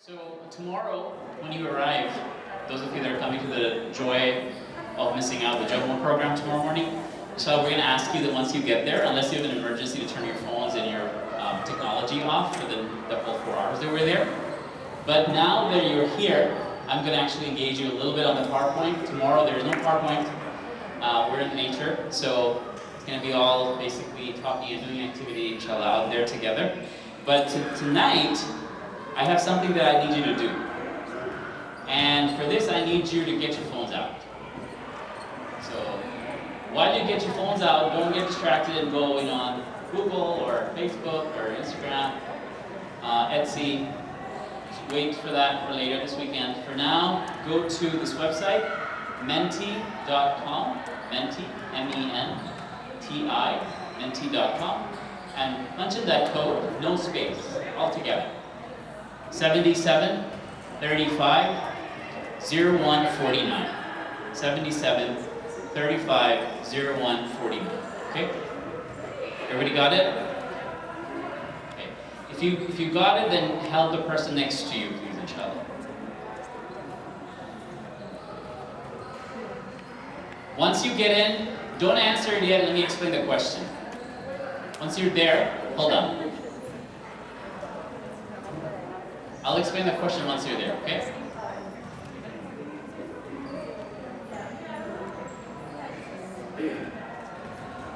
So tomorrow, when you arrive, those of you that are coming to the Joy of Missing Out, the JOMO program tomorrow morning, so we're going to ask you that once you get there, unless you have an emergency, to turn your phones and your technology off for the whole 4 hours that we're there. But now that you're here, I'm going to actually engage you a little bit on the PowerPoint. Tomorrow there is no PowerPoint. We're in nature, so it's going to be all basically talking and doing activity, inshallah, out there together. But tonight, I have something that I need you to do. And for this, I need you to get your phones out. So while you get your phones out, don't get distracted and go on Google or Facebook or Instagram, Etsy. Just wait for that for later this weekend. For now, go to this website, menti.com, menti, M-E-N-T-I, menti.com, and punch in that code, no space, all together. 77 35 0149. 77 35 0149. Okay? Everybody got it? Okay. If you got it, then help the person next to you, please, inshallah. Once you get in, don't answer it yet, let me explain the question. Once you're there, hold on. I'll explain the question once you're there, okay?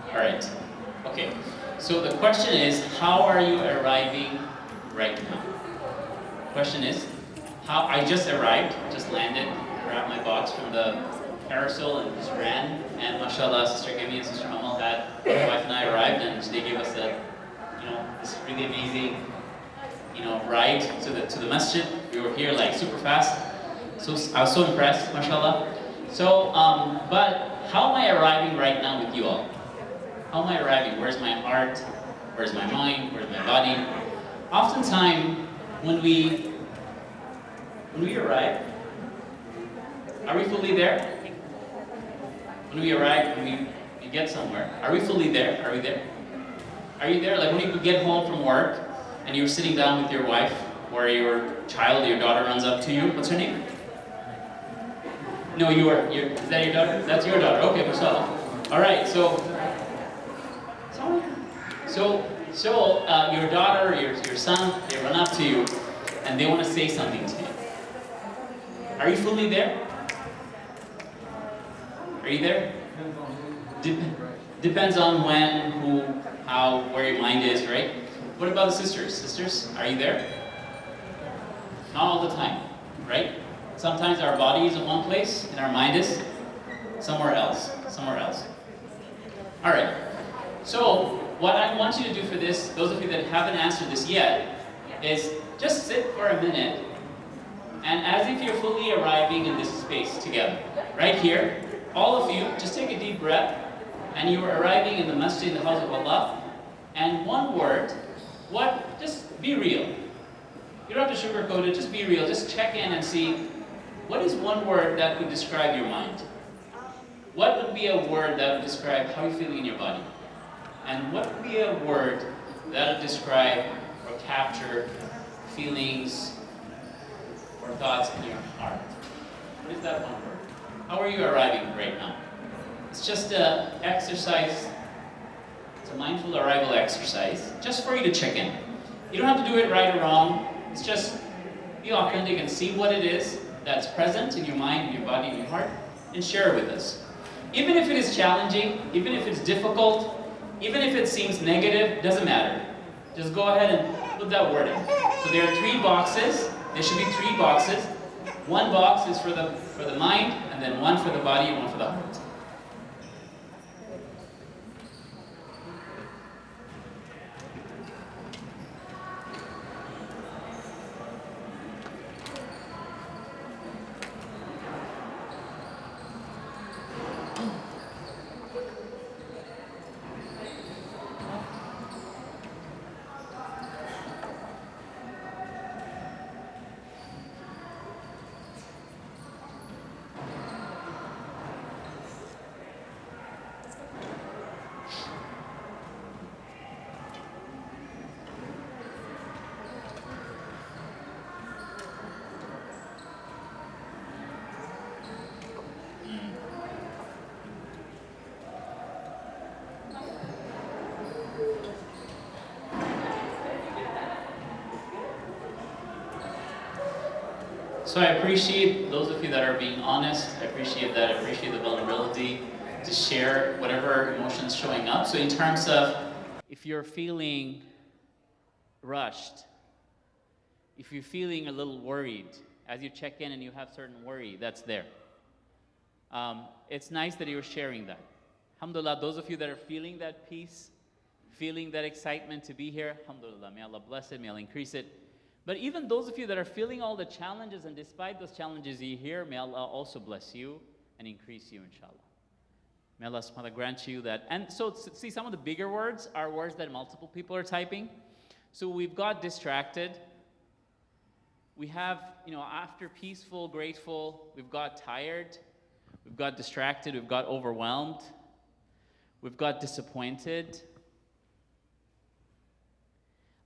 Alright. Okay. So the question is, how are you arriving right now? Question is, how I just arrived, just landed, grabbed my box from the carousel and just ran, and mashallah, Sister Gimi and Sister Amal had, my wife and I arrived, and they gave us a, this really amazing ride to the masjid. We were here like super fast. So I was so impressed, mashallah. So, but how am I arriving right now with you all? How am I arriving? Where's my heart? Where's my mind? Where's my body? Oftentimes, when we arrive, are we fully there? When we arrive, when we get somewhere, are we fully there? Are we there? Are you there? Like when you get home from work, and you're sitting down with your wife, or your child, your daughter runs up to you. What's her name? No, is that your daughter? That's your daughter. Okay, mashallah. All right, so your daughter, your son, they run up to you, and they want to say something to you. Are you fully there? Are you there? Depends on when, who, how, where your mind is, right? What about the sisters? Sisters, are you there? Not all the time, right? Sometimes our body is in one place and our mind is somewhere else. Somewhere else. All right. So what I want you to do for this, those of you that haven't answered this yet, is just sit for a minute and as if you're fully arriving in this space together. Right here, all of you, just take a deep breath and you are arriving in the masjid, in the house of Allah, and one word. Just be real. You don't have to sugarcoat it, just be real. Just check in and see, what is one word that would describe your mind? What would be a word that would describe how you're feeling in your body? And what would be a word that would describe or capture feelings or thoughts in your heart? What is that one word? How are you arriving right now? It's just an exercise. It's a mindful arrival exercise, just for you to check in. You don't have to do it right or wrong. It's just be authentic and see what it is that's present in your mind, in your body, in your heart, and share it with us. Even if it is challenging, even if it's difficult, even if it seems negative, doesn't matter. Just go ahead and put that word in. So there are 3 boxes. There should be 3 boxes. One box is for the mind, and then one for the body, and one for the heart. So I appreciate those of you that are being honest. I appreciate that. I appreciate the vulnerability to share whatever emotions showing up. So in terms of if you're feeling rushed, if you're feeling a little worried, as you check in and you have certain worry, that's there. It's nice that you're sharing that. Alhamdulillah, those of you that are feeling that peace, feeling that excitement to be here, alhamdulillah, may Allah bless it, may Allah increase it. But even those of you that are feeling all the challenges, and despite those challenges you hear, may Allah also bless you and increase you, inshallah. May Allah subhanahu wa ta'ala grant you that. And so, see, some of the bigger words are words that multiple people are typing. So we've got distracted. We have, after peaceful, grateful, we've got tired, we've got distracted, we've got overwhelmed, we've got disappointed.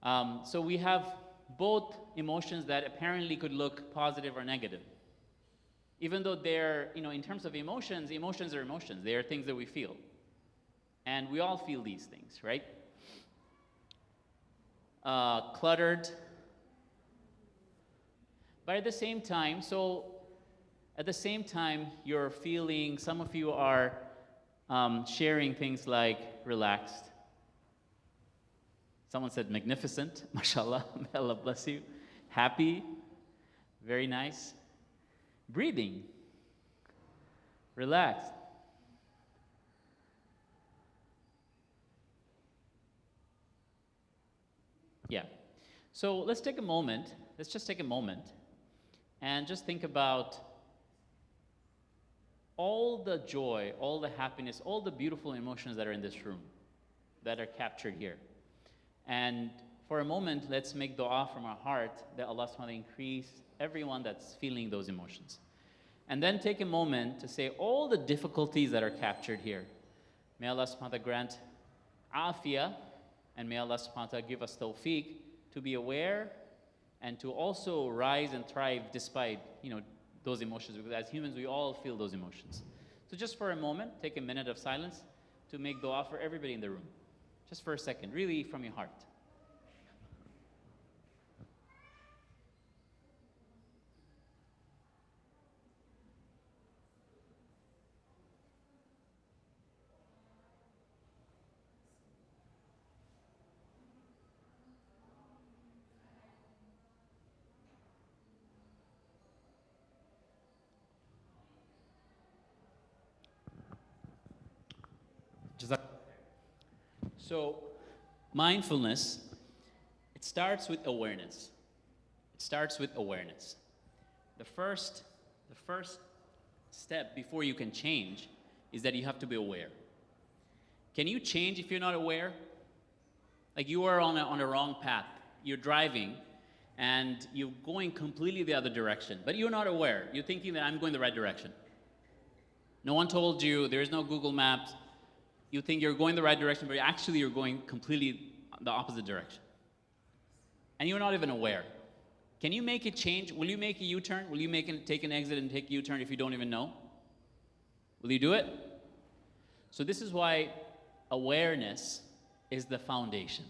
So we have both emotions that apparently could look positive or negative. Even though they're, in terms of emotions, emotions are emotions. They are things that we feel. And we all feel these things, right? Cluttered. But at the same time, you're feeling, some of you are sharing things like relaxed. Someone said magnificent, mashallah, may Allah bless you. Happy, very nice. Breathing, relaxed. Yeah, so let's take a moment, let's just take a moment and just think about all the joy, all the happiness, all the beautiful emotions that are in this room, that are captured here. And for a moment, let's make dua from our heart that Allah subhanahu wa ta'ala increase everyone that's feeling those emotions. And then take a moment to say all the difficulties that are captured here. May Allah subhanahu wa ta'ala grant afiyah, and may Allah subhanahu wa ta'ala give us tawfiq to be aware and to also rise and thrive despite, those emotions, because as humans, we all feel those emotions. So just for a moment, take a minute of silence to make dua for everybody in the room. Just for a second, really from your heart. So, mindfulness, it starts with awareness. It starts with awareness. The first step before you can change is that you have to be aware. Can you change if you're not aware? Like you are on a wrong path. You're driving and you're going completely the other direction, but you're not aware. You're thinking that I'm going the right direction. No one told you, there is no Google Maps. You think you're going the right direction, but actually you're going completely the opposite direction. And you're not even aware. Can you make a change? Will you make a U-turn? Will you take an exit and take a U-turn if you don't even know? Will you do it? So this is why awareness is the foundation.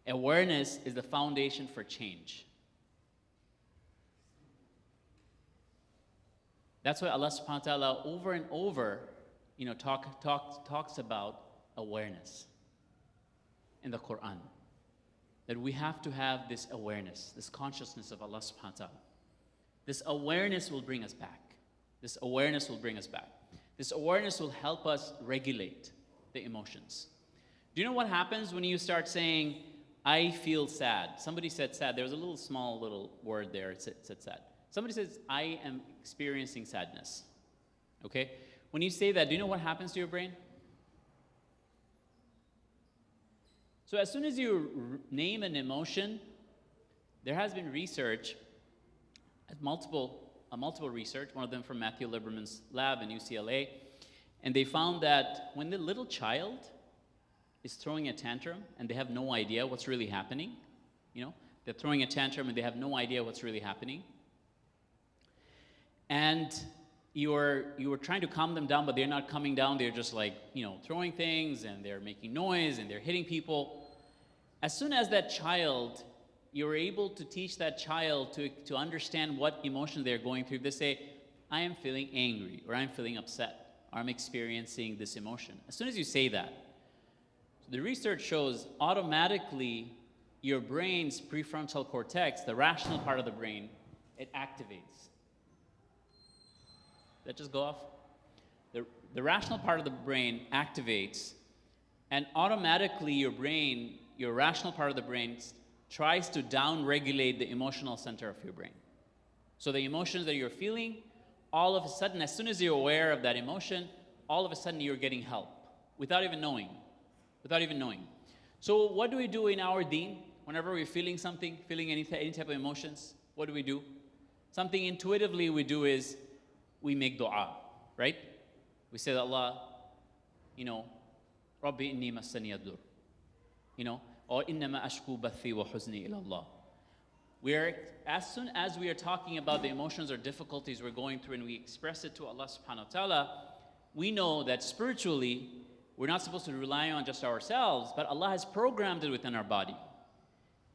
Awareness is the foundation for change. That's why Allah subhanahu wa ta'ala over and over talks about awareness in the Quran. That we have to have this awareness, this consciousness of Allah subhanahu wa ta'ala. This awareness will bring us back. This awareness will bring us back. This awareness will help us regulate the emotions. Do you know what happens when you start saying, I feel sad? Somebody said sad. There was a small word there. It said sad. Somebody says, I am experiencing sadness. Okay? When you say that, do you know what happens to your brain? So as soon as you name an emotion, there has been research, multiple research, one of them from Matthew Lieberman's lab in UCLA, and they found that when the little child is throwing a tantrum and they have no idea what's really happening, they're throwing a tantrum and they have no idea what's really happening, and you were trying to calm them down, but they're not coming down. They're just throwing things and they're making noise and they're hitting people. As soon as that child, you're able to teach that child to understand what emotion they're going through. If they say, I am feeling angry, or I'm feeling upset, or I'm experiencing this emotion. As soon as you say that, the research shows automatically your brain's prefrontal cortex, the rational part of the brain, it activates. Did that just go off? The rational part of the brain activates, and automatically your brain, your rational part of the brain, tries to down-regulate the emotional center of your brain. So the emotions that you're feeling, all of a sudden, as soon as you're aware of that emotion, all of a sudden you're getting help without even knowing. Without even knowing. So what do we do in our deen? Whenever we're feeling something, feeling any type of emotions, what do? Something intuitively we do is we make dua, right? We say that Allah, Rabbi inni massani yadur, or innama ashku bathi wa huzni ila Allah. As soon as we are talking about the emotions or difficulties we're going through and we express it to Allah subhanahu wa ta'ala, we know that spiritually, we're not supposed to rely on just ourselves, but Allah has programmed it within our body.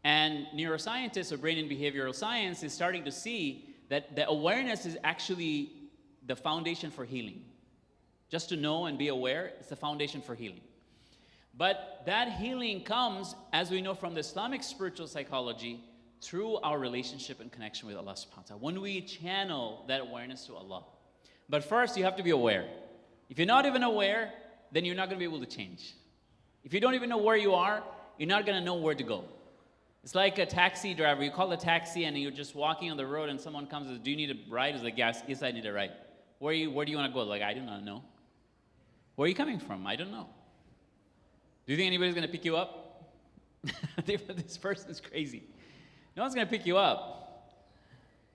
And neuroscientists or brain and behavioral science is starting to see that the awareness is actually the foundation for healing. Just to know and be aware, it's the foundation for healing. But that healing comes, as we know from the Islamic spiritual psychology, through our relationship and connection with Allah subhanahu wa ta'ala, when we channel that awareness to Allah. But first, you have to be aware. If you're not even aware, then you're not going to be able to change. If you don't even know where you are, you're not going to know where to go. It's like a taxi driver. You call a taxi and you're just walking on the road and someone comes and says, do you need a ride? It's like, yes, I need a ride. Where do you want to go? Like, I do not know. Where are you coming from? I don't know. Do you think anybody's going to pick you up? This person's crazy. No one's going to pick you up.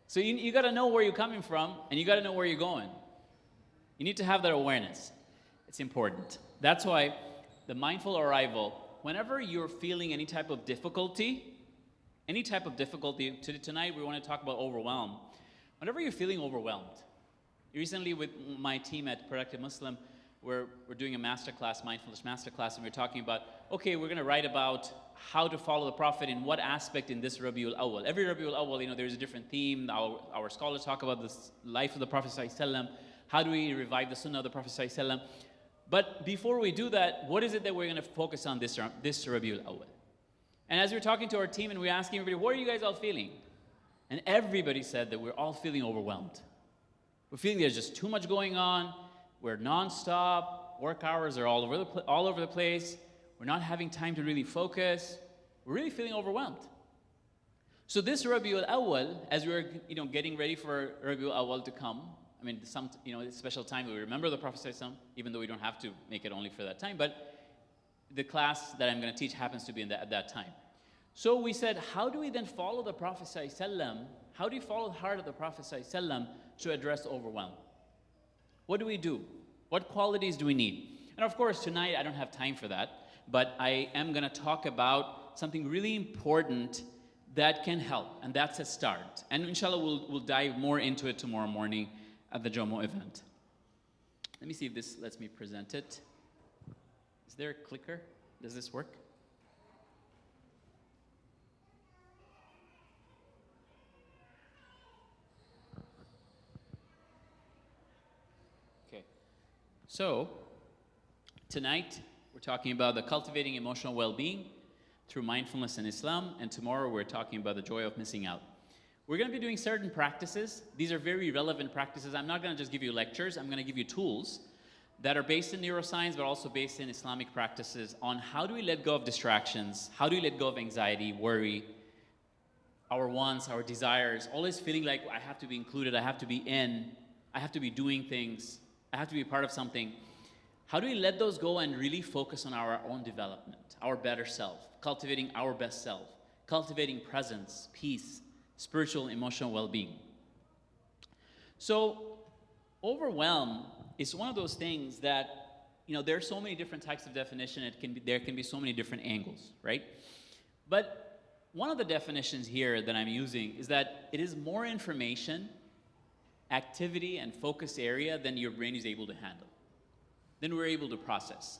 So you got to know where you're coming from and you got to know where you're going. You need to have that awareness. It's important. That's why the mindful arrival, whenever you're feeling any type of difficulty, tonight we want to talk about overwhelm. Whenever you're feeling overwhelmed, recently with my team at Productive Muslim, we're doing a masterclass, mindfulness masterclass, and we're talking about, okay, we're going to write about how to follow the Prophet in what aspect in this Rabiul Awwal. Every Rabiul Awwal, there's a different theme. Our scholars talk about the life of the Prophet ﷺ. How do we revive the Sunnah of the Prophet ﷺ? But before we do that, what is it that we're going to focus on this Rabiul Awwal? And as we're talking to our team and we're asking everybody, what are you guys all feeling? And everybody said that we're all feeling overwhelmed. We're feeling there's just too much going on. We're nonstop. Work hours are all over the place. We're not having time to really focus. We're really feeling overwhelmed. So this Rabiul Awwal, as we're getting ready for Rabiul Awwal to come, special time we remember the Prophet ﷺ, even though we don't have to make it only for that time, but the class that I'm going to teach happens to be at that time. So we said, how do we then follow the Prophet ﷺ? How do you follow the heart of the Prophet ﷺ to address overwhelm? What do we do? What qualities do we need? And of course, tonight I don't have time for that, but I am going to talk about something really important that can help, and that's a start. And inshallah, we'll dive more into it tomorrow morning at the JOMO event. Let me see if this lets me present it. Is there a clicker? Does this work? Okay. So, tonight we're talking about the cultivating emotional well-being through mindfulness in Islam, and tomorrow we're talking about the joy of missing out. We're going to be doing certain practices. These are very relevant practices. I'm not going to just give you lectures. I'm going to give you tools that are based in neuroscience, but also based in Islamic practices on how do we let go of distractions, how do we let go of anxiety, worry, our wants, our desires, always feeling like I have to be included, I have to be in, I have to be doing things, I have to be a part of something. How do we let those go and really focus on our own development, our better self, cultivating our best self, cultivating presence, peace, spiritual, emotional well-being? So, overwhelm is one of those things that, there are so many different types of definition. There can be so many different angles, right? But one of the definitions here that I'm using is that it is more information, activity, and focus area than your brain is able to handle, than we're able to process.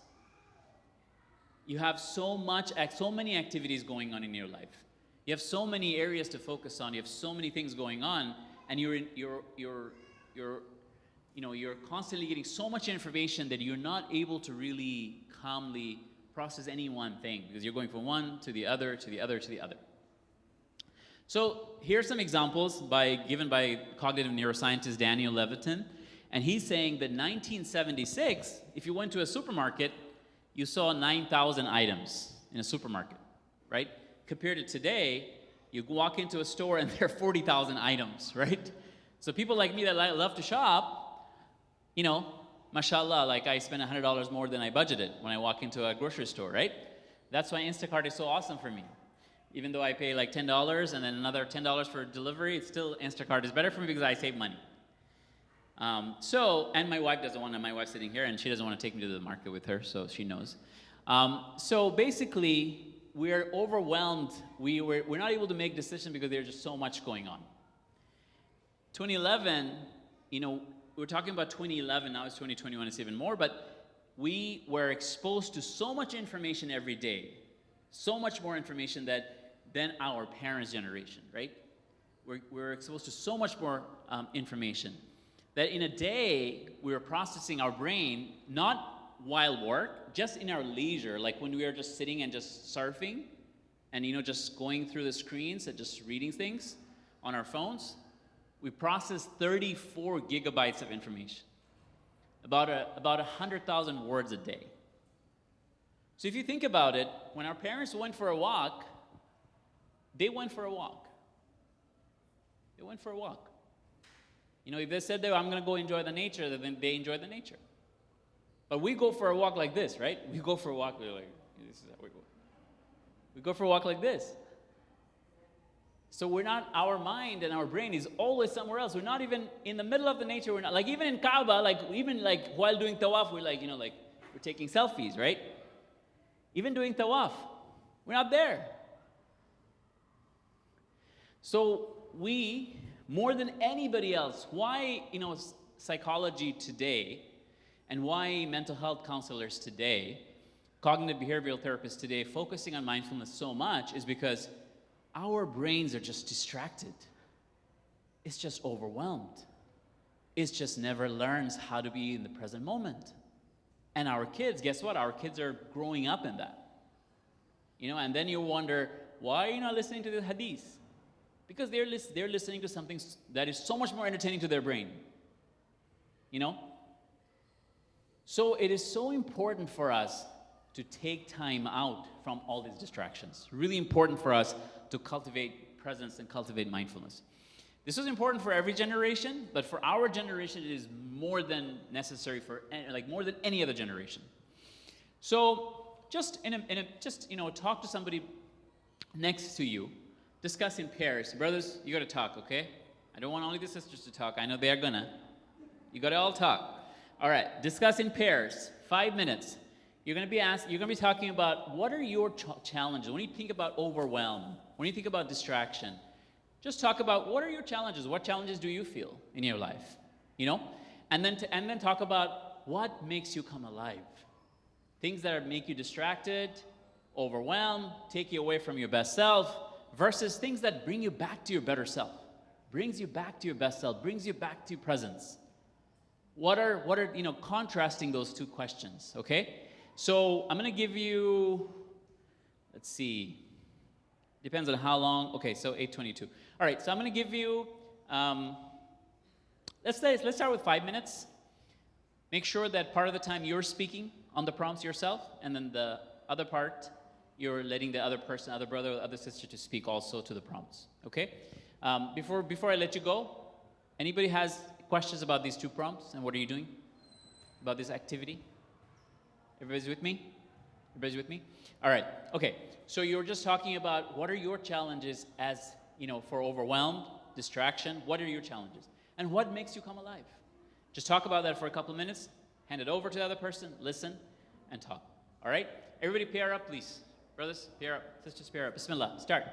You have so many activities going on in your life. You have so many areas to focus on. You have so many things going on, and you're constantly getting so much information that you're not able to really calmly process any one thing, because you're going from one to the other, to the other, to the other. So here's some examples given by cognitive neuroscientist Daniel Levitin, and he's saying that 1976, if you went to a supermarket, you saw 9,000 items in a supermarket, right? Compared to today, you walk into a store and there are 40,000 items, right? So people like me that love to shop, mashallah, like I spend $100 more than I budgeted when I walk into a grocery store, right? That's why Instacart is so awesome for me. Even though I pay like $10 and then another $10 for delivery, it's still Instacart is better for me because I save money. And my wife doesn't want to, my wife's sitting here and she doesn't want to take me to the market with her, so she knows. So basically, we're overwhelmed. We're not able to make decisions because there's just so much going on. 2011, we're talking about 2011, now it's 2021, it's even more, but we were exposed to so much information every day, so much more information than our parents' generation, right? We're exposed to so much more information that in a day, we were processing our brain, not while work, just in our leisure, like when we are just sitting and just surfing and just going through the screens and just reading things on our phones, we process 34 gigabytes of information, about 100,000 words a day. So if you think about it, when our parents went for a walk, they went for a walk. They went for a walk. If they said, I'm going to go enjoy the nature, then they enjoy the nature. But we go for a walk like this, right? We go for a walk, we're like, this is how we go. We go for a walk like this. So our mind and our brain is always somewhere else. We're not even in the middle of the nature. We're not, like even in Kaaba, even while doing tawaf, we're like, we're taking selfies, right? Even doing tawaf, we're not there. So we, more than anybody else, why, psychology today, and why mental health counselors today, cognitive behavioral therapists today, focusing on mindfulness so much is because our brains are just distracted. It's just overwhelmed. It just never learns how to be in the present moment. And our kids, guess what? Our kids are growing up in that. And then you wonder, why are you not listening to the hadith? Because they're listening to something that is so much more entertaining to their brain. So it is so important for us to take time out from all these distractions. Really important for us to cultivate presence and cultivate mindfulness. This is important for every generation, but for our generation, it is more than necessary more than any other generation. So just talk to somebody next to you. Discuss in pairs. Brothers, you got to talk, okay? I don't want only the sisters to talk. I know they are gonna. You got to all talk. All right, discuss in pairs, 5 minutes. You're going to be talking about what are your challenges. When you think about overwhelm, when you think about distraction, just talk about what are your challenges. What challenges do you feel in your life? And then talk about what makes you come alive. Things that make you distracted, overwhelmed, take you away from your best self, versus things that bring you back to your better self, brings you back to your best self, brings you back to your presence. What are contrasting those two questions, okay? So I'm going to give you, let's see, depends on how long. Okay, so 8:22. All right, so I'm going to give you, let's start with 5 minutes. Make sure that part of the time you're speaking on the prompts yourself, and then the other part, you're letting the other person, other brother, or other sister to speak also to the prompts, okay? Before I let you go, anybody has questions about these two prompts and what are you doing about this activity? Everybody's with me? Everybody's with me? All right, okay. So you were just talking about what are your challenges as, for overwhelmed, distraction, what are your challenges? And what makes you come alive? Just talk about that for a couple of minutes, hand it over to the other person, listen, and talk. All right? Everybody pair up, please. Brothers, pair up. Sisters, pair up. Bismillah. Start.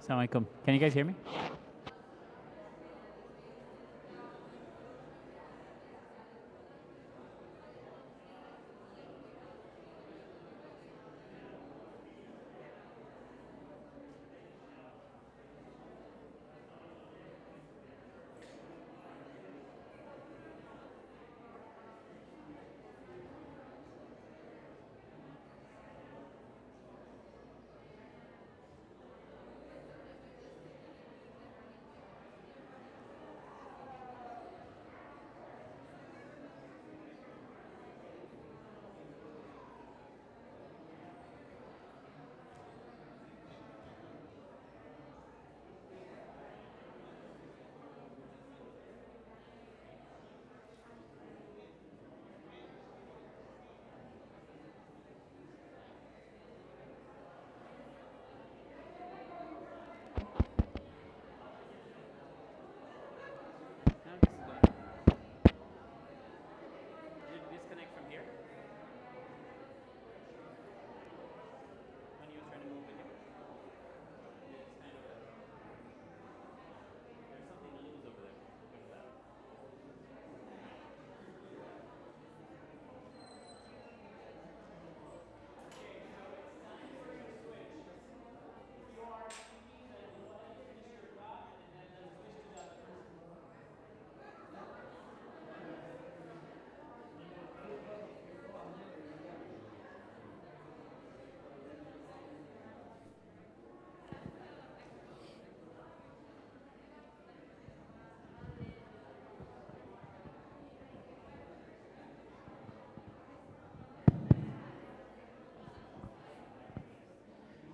Assalamualaikum. Can you guys hear me?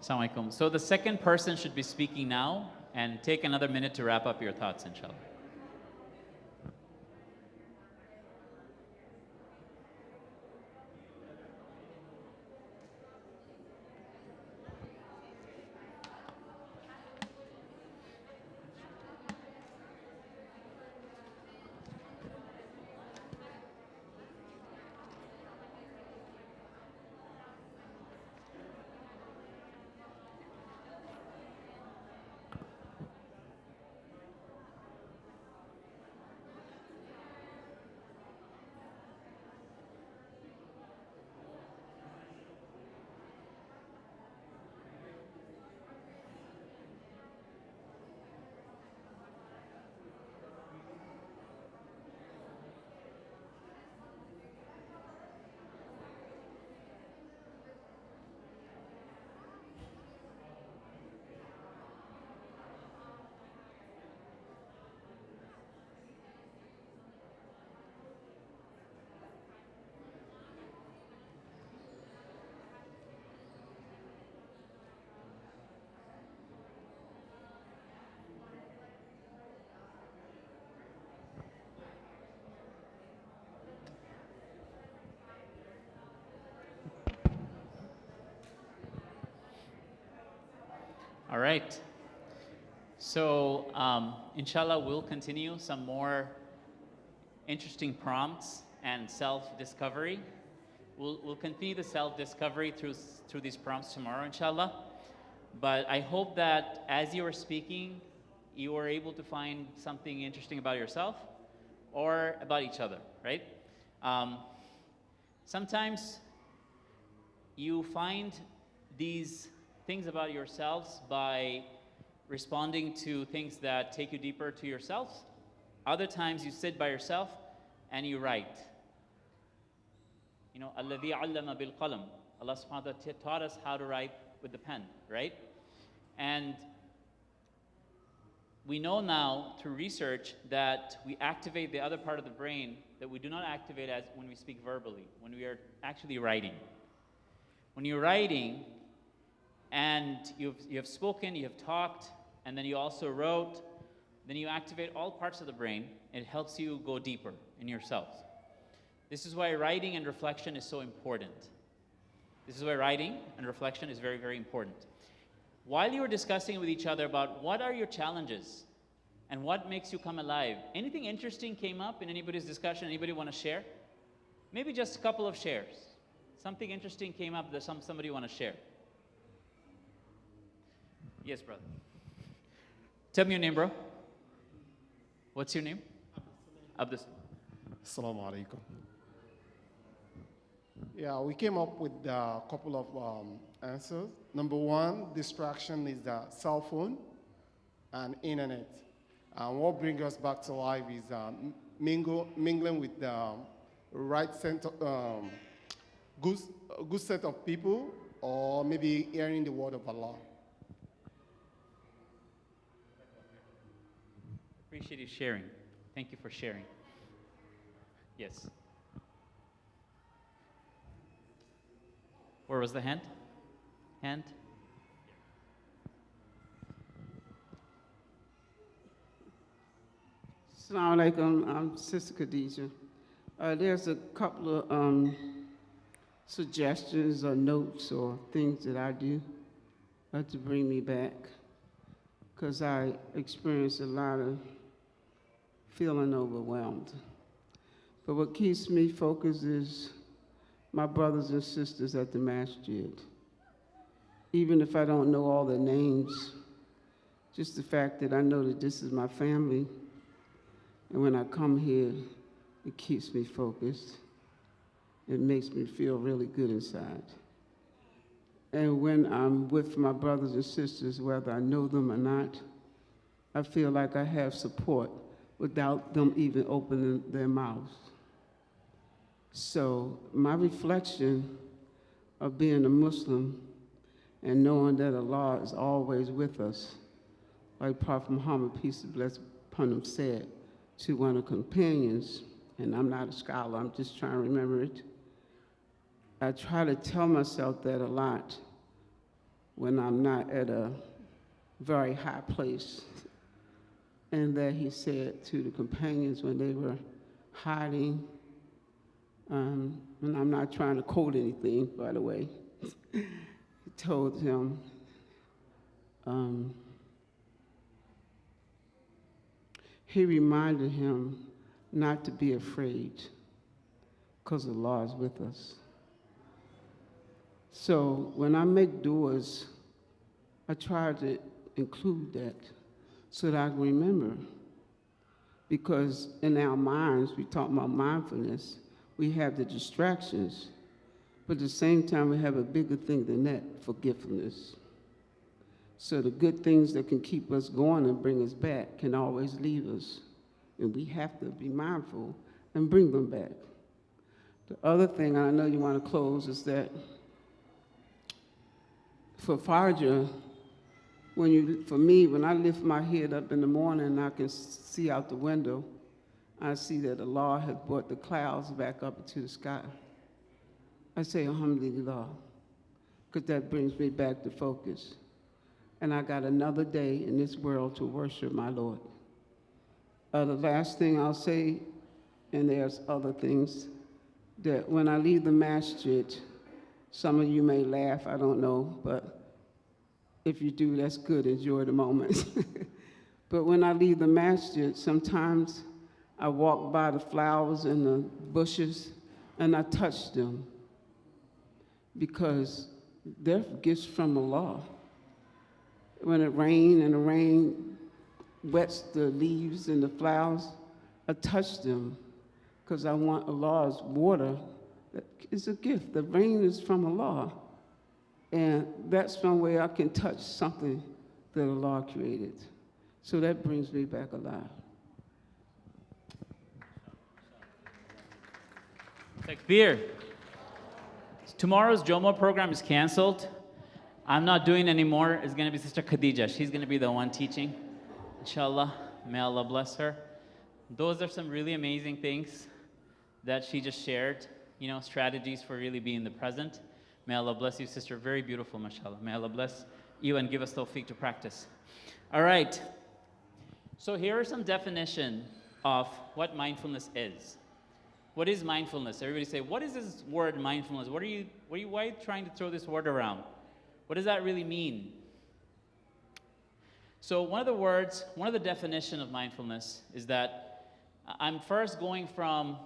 Assalamualaikum. So the second person should be speaking now, and take another minute to wrap up your thoughts, inshallah. All right. So, inshallah, we'll continue some more interesting prompts and self-discovery. We'll continue the self-discovery through these prompts tomorrow, inshallah. But I hope that as you were speaking, you were able to find something interesting about yourself or about each other, right? Sometimes you find these things about yourselves by responding to things that take you deeper to yourselves. Other times you sit by yourself and you write. You know, الَّذِي عَلَّمَ بِالْقَلَمِ. Allah subhanahu wa ta'ala taught us how to write with the pen, right? And we know now through research that we activate the other part of the brain that we do not activate as when we speak verbally, when we are actually writing. When you're writing and you have spoken, you have talked, and then you also wrote, then you activate all parts of the brain. It helps you go deeper in yourself. This is why writing and reflection is so important. This is why writing and reflection is very, very important. While you were discussing with each other about what are your challenges and what makes you come alive, anything interesting came up in anybody's discussion? Anybody want to share? Maybe just a couple of shares. Something interesting came up that somebody want to share. Yes, brother. Tell me your name, bro. What's your name? Abdus. Assalamu alaikum. Yeah, we came up with a couple of answers. Number one, distraction is the cell phone and internet. And what brings us back to life is mingling with the right set of, good set of people, or maybe hearing the word of Allah. Appreciate you sharing. Thank you for sharing. Yes. Where was the hand? Hand? Assalamu alaikum, I'm Sister Khadija. There's a couple of suggestions or notes or things that I do to bring me back, because I experience a lot of feeling overwhelmed. But what keeps me focused is my brothers and sisters at the masjid. Even if I don't know all their names, just the fact that I know that this is my family, and when I come here, it keeps me focused. It makes me feel really good inside. And when I'm with my brothers and sisters, whether I know them or not, I feel like I have support without them even opening their mouths. So my reflection of being a Muslim and knowing that Allah is always with us, like Prophet Muhammad, peace and blessings upon him, said to one of the companions, and I'm not a scholar, I'm just trying to remember it. I try to tell myself that a lot when I'm not at a very high place. And that he said to the companions when they were hiding, and I'm not trying to quote anything, by the way, he told him, he reminded him not to be afraid because Allah is with us. So when I make du'as, I try to include that so that I can remember. Because in our minds, we talk about mindfulness, we have the distractions, but at the same time, we have a bigger thing than that, forgiveness. So the good things that can keep us going and bring us back can always leave us. And we have to be mindful and bring them back. The other thing, and I know you want to close, is that for Fajr, for me, when I lift my head up in the morning, I can see out the window, I see that Allah has brought the clouds back up into the sky. I say, Alhamdulillah, because that brings me back to focus. And I got another day in this world to worship my Lord. The last thing I'll say, and there's other things, that when I leave the masjid, some of you may laugh, I don't know, but if you do, that's good. Enjoy the moment. But when I leave the masjid, sometimes I walk by the flowers and the bushes and I touch them because they're gifts from Allah. When it rains and the rain wets the leaves and the flowers, I touch them because I want Allah's water. It's a gift. The rain is from Allah. And that's one way I can touch something that Allah created. So that brings me back alive. Takbir. Tomorrow's JOMO program is canceled. I'm not doing anymore. It's going to be Sister Khadija. She's going to be the one teaching. Inshallah. May Allah bless her. Those are some really amazing things that she just shared. You know, strategies for really being the present. May Allah bless you, sister. Very beautiful, mashallah. May Allah bless you and give us tawfiq to practice. All right. So here are some definition of what mindfulness is. What is mindfulness? Everybody say, what is this word mindfulness? Why are you trying to throw this word around? What does that really mean? So one of the definition of mindfulness is that I'm first going from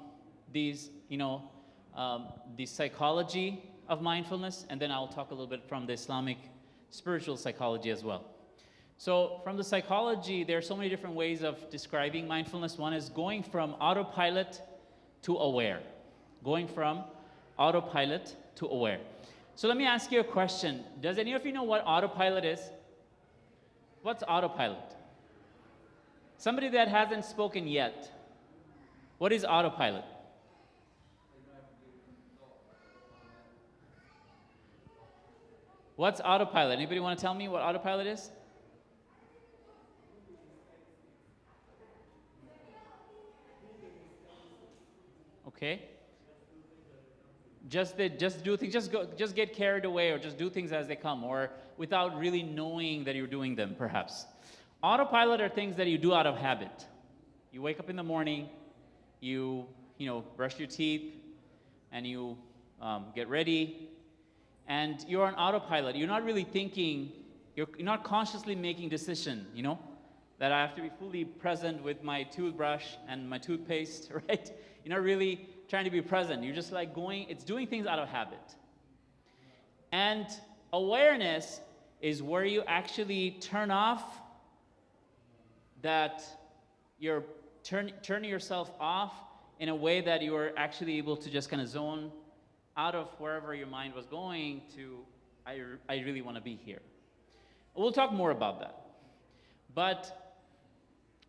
these, the psychology of mindfulness, and then I'll talk a little bit from the Islamic spiritual psychology as well. So from the psychology, there are so many different ways of describing mindfulness. One is going from autopilot to aware. Going from autopilot to aware. So let me ask you a question. Does any of you know what autopilot is? What's autopilot? Somebody that hasn't spoken yet. What is autopilot? What's autopilot? Anybody want to tell me what autopilot is? Okay. Just do things, just get carried away, or just do things as they come, or without really knowing that you're doing them, perhaps. Autopilot are things that you do out of habit. You wake up in the morning, you brush your teeth, and you get ready, and you're on autopilot. You're not really thinking, you're not consciously making decision, that I have to be fully present with my toothbrush and my toothpaste, right? You're not really trying to be present. You're just like it's doing things out of habit. And awareness is where you actually turn off that you're turning yourself off in a way that you are actually able to just kind of zone out of wherever your mind was going to, I really want to be here. We'll talk more about that. But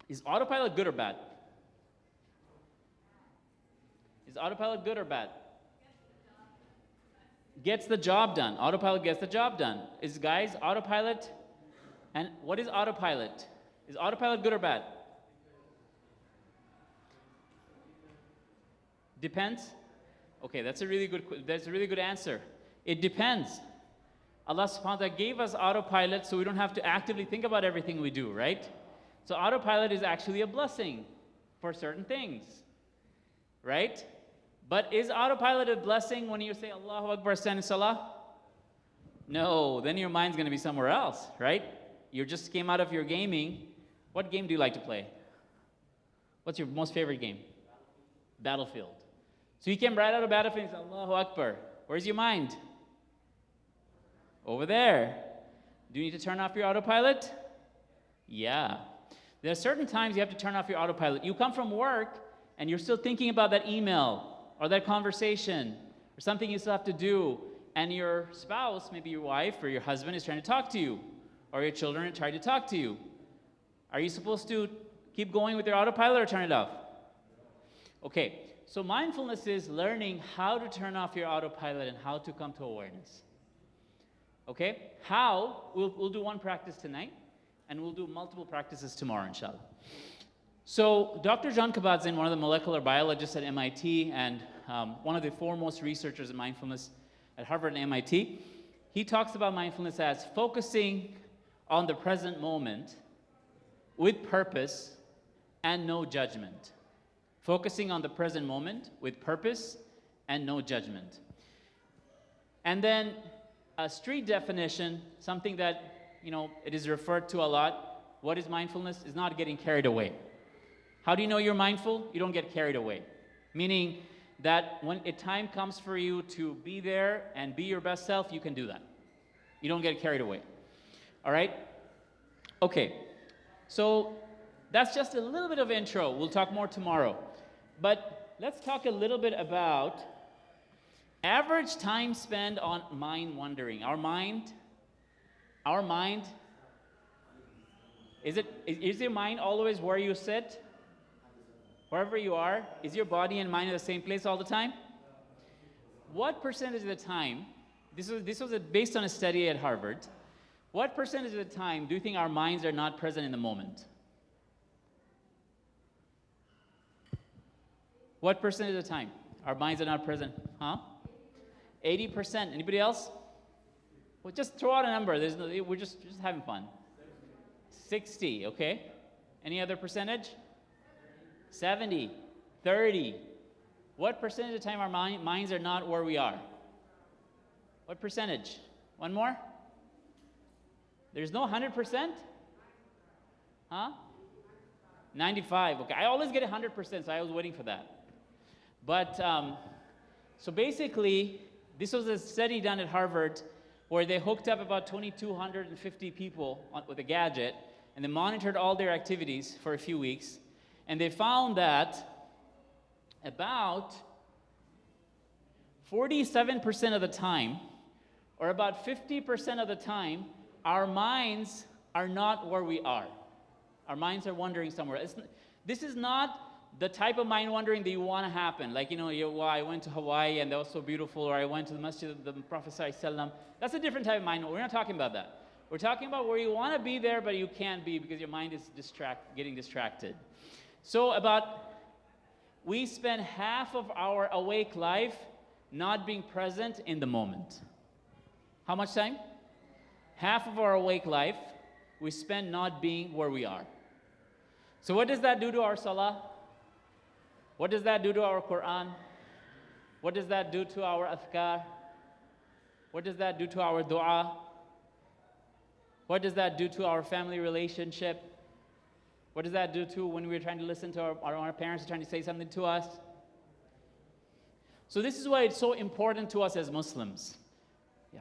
is autopilot good or bad? Is autopilot good or bad? Gets the job done. Autopilot gets the job done. Guys, autopilot, and what is autopilot? Is autopilot good or bad? Depends. Okay, that's a really good answer. It depends. Allah subhanahu wa ta'ala gave us autopilot so we don't have to actively think about everything we do, right? So autopilot is actually a blessing for certain things, right? But is autopilot a blessing when you say Allahu Akbar stand in salah? No, then your mind's going to be somewhere else, right? You just came out of your gaming. What game do you like to play? What's your most favorite game? Battlefield. So you came right out of Battlefield and said Allahu Akbar. Where's your mind? Over there. Do you need to turn off your autopilot? Yeah. There are certain times you have to turn off your autopilot. You come from work and you're still thinking about that email or that conversation or something you still have to do, and your spouse, maybe your wife or your husband, is trying to talk to you, or your children are trying to talk to you. Are you supposed to keep going with your autopilot or turn it off? Okay, so mindfulness is learning how to turn off your autopilot and how to come to awareness. Okay, how? We'll do one practice tonight, and we'll do multiple practices tomorrow, inshallah. So Dr. John Kabat-Zinn, one of the molecular biologists at MIT and one of the foremost researchers in mindfulness at Harvard and MIT, he talks about mindfulness as focusing on the present moment with purpose and no judgment. Focusing on the present moment with purpose and no judgment. And then a street definition, something that it is referred to a lot. What is mindfulness? It's not getting carried away. How do you know you're mindful? You don't get carried away. Meaning that when a time comes for you to be there and be your best self, you can do that. You don't get carried away. All right? Okay. So that's just a little bit of intro. We'll talk more tomorrow. But let's talk a little bit about average time spent on mind wandering. Our mind, is your mind always where you sit? Wherever you are, is your body and mind in the same place all the time? What percentage of the time, this was based on a study at Harvard, what percentage of the time do you think our minds are not present in the moment? What percentage of the time our minds are not present? 80%. Anybody else? Well, just throw out a number. We're just having fun. 60, okay. Any other percentage? 70, 30. What percentage of the time our minds are not where we are? What percentage? One more? There's no 100%? 95. Okay, I always get 100%, so I was waiting for that. But, so basically, this was a study done at Harvard where they hooked up about 2,250 people with a gadget, and they monitored all their activities for a few weeks. And they found that about 47% of the time, or about 50% of the time, our minds are not where we are. Our minds are wandering somewhere. This is not the type of mind wandering that you want to happen. Like, I went to Hawaii and that was so beautiful, or I went to the masjid of the Prophet ﷺ. That's a different type of mind. We're not talking about that. We're talking about where you want to be there, but you can't be because your mind is getting distracted. So we spend half of our awake life not being present in the moment. How much time? Half of our awake life we spend not being where we are. So what does that do to our salah? What does that do to our Quran? What does that do to our adhkar? What does that do to our dua? What does that do to our family relationship? What does that do to when we're trying to listen to our parents are trying to say something to us? So this is why it's so important to us as Muslims. Yeah.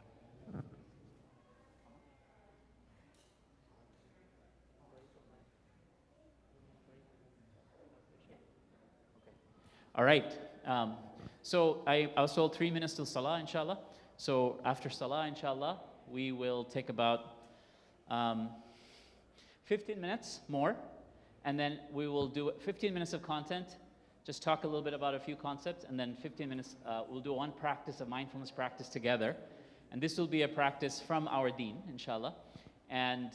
All right. So I was told 3 minutes till Salah, inshallah. So after Salah, inshallah, we will take about 15 minutes more. And then we will do 15 minutes of content, just talk a little bit about a few concepts, and then 15 minutes, we'll do one practice of mindfulness practice together. And this will be a practice from our deen, inshallah. And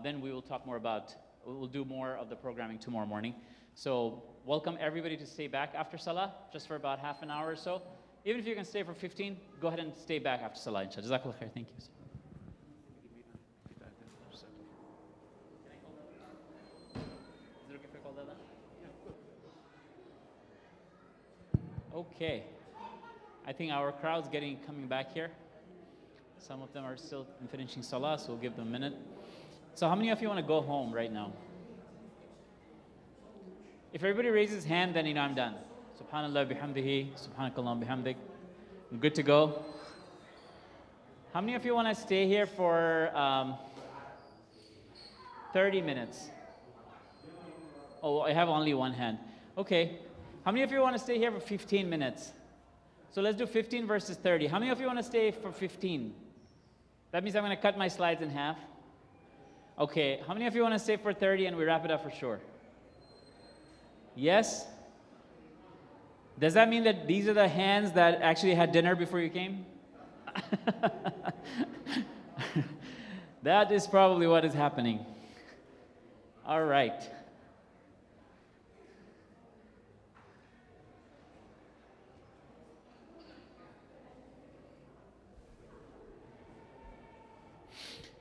then we will talk more we'll do more of the programming tomorrow morning. So welcome everybody to stay back after Salah, just for about half an hour or so. Even if you can stay for 15, go ahead and stay back after Salah, inshallah. Jazakallah khair, thank you. Okay, I think our crowd's coming back here. Some of them are still finishing Salah, so we'll give them a minute. So how many of you want to go home right now? If everybody raises his hand, then I'm done. Subhanallah bihamdihi, subhanakallah bihamdik. I'm good to go. How many of you want to stay here for 30 minutes? Oh, I have only one hand. Okay. How many of you want to stay here for 15 minutes? So let's do 15 versus 30. How many of you want to stay for 15? That means I'm going to cut my slides in half. Okay. How many of you want to stay for 30 and we wrap it up for sure? Yes? Does that mean that these are the hands that actually had dinner before you came? That is probably what is happening. All right.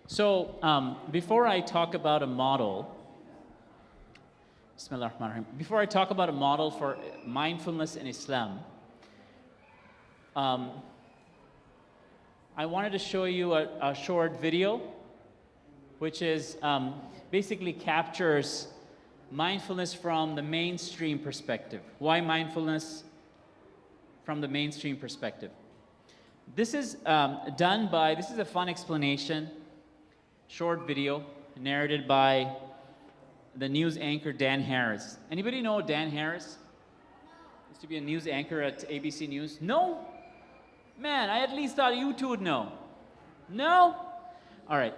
So before I talk about a model, Bismillah ar-Rahman ar-Rahim. Before I talk about a model for mindfulness in Islam, I wanted to show you a short video which is basically captures mindfulness from the mainstream perspective. Why mindfulness from the mainstream perspective? This is this is a fun explanation, short video, narrated by the news anchor Dan Harris. Anybody know Dan Harris? Used to be a news anchor at ABC News. No? Man, I at least thought you two would know. No? All right.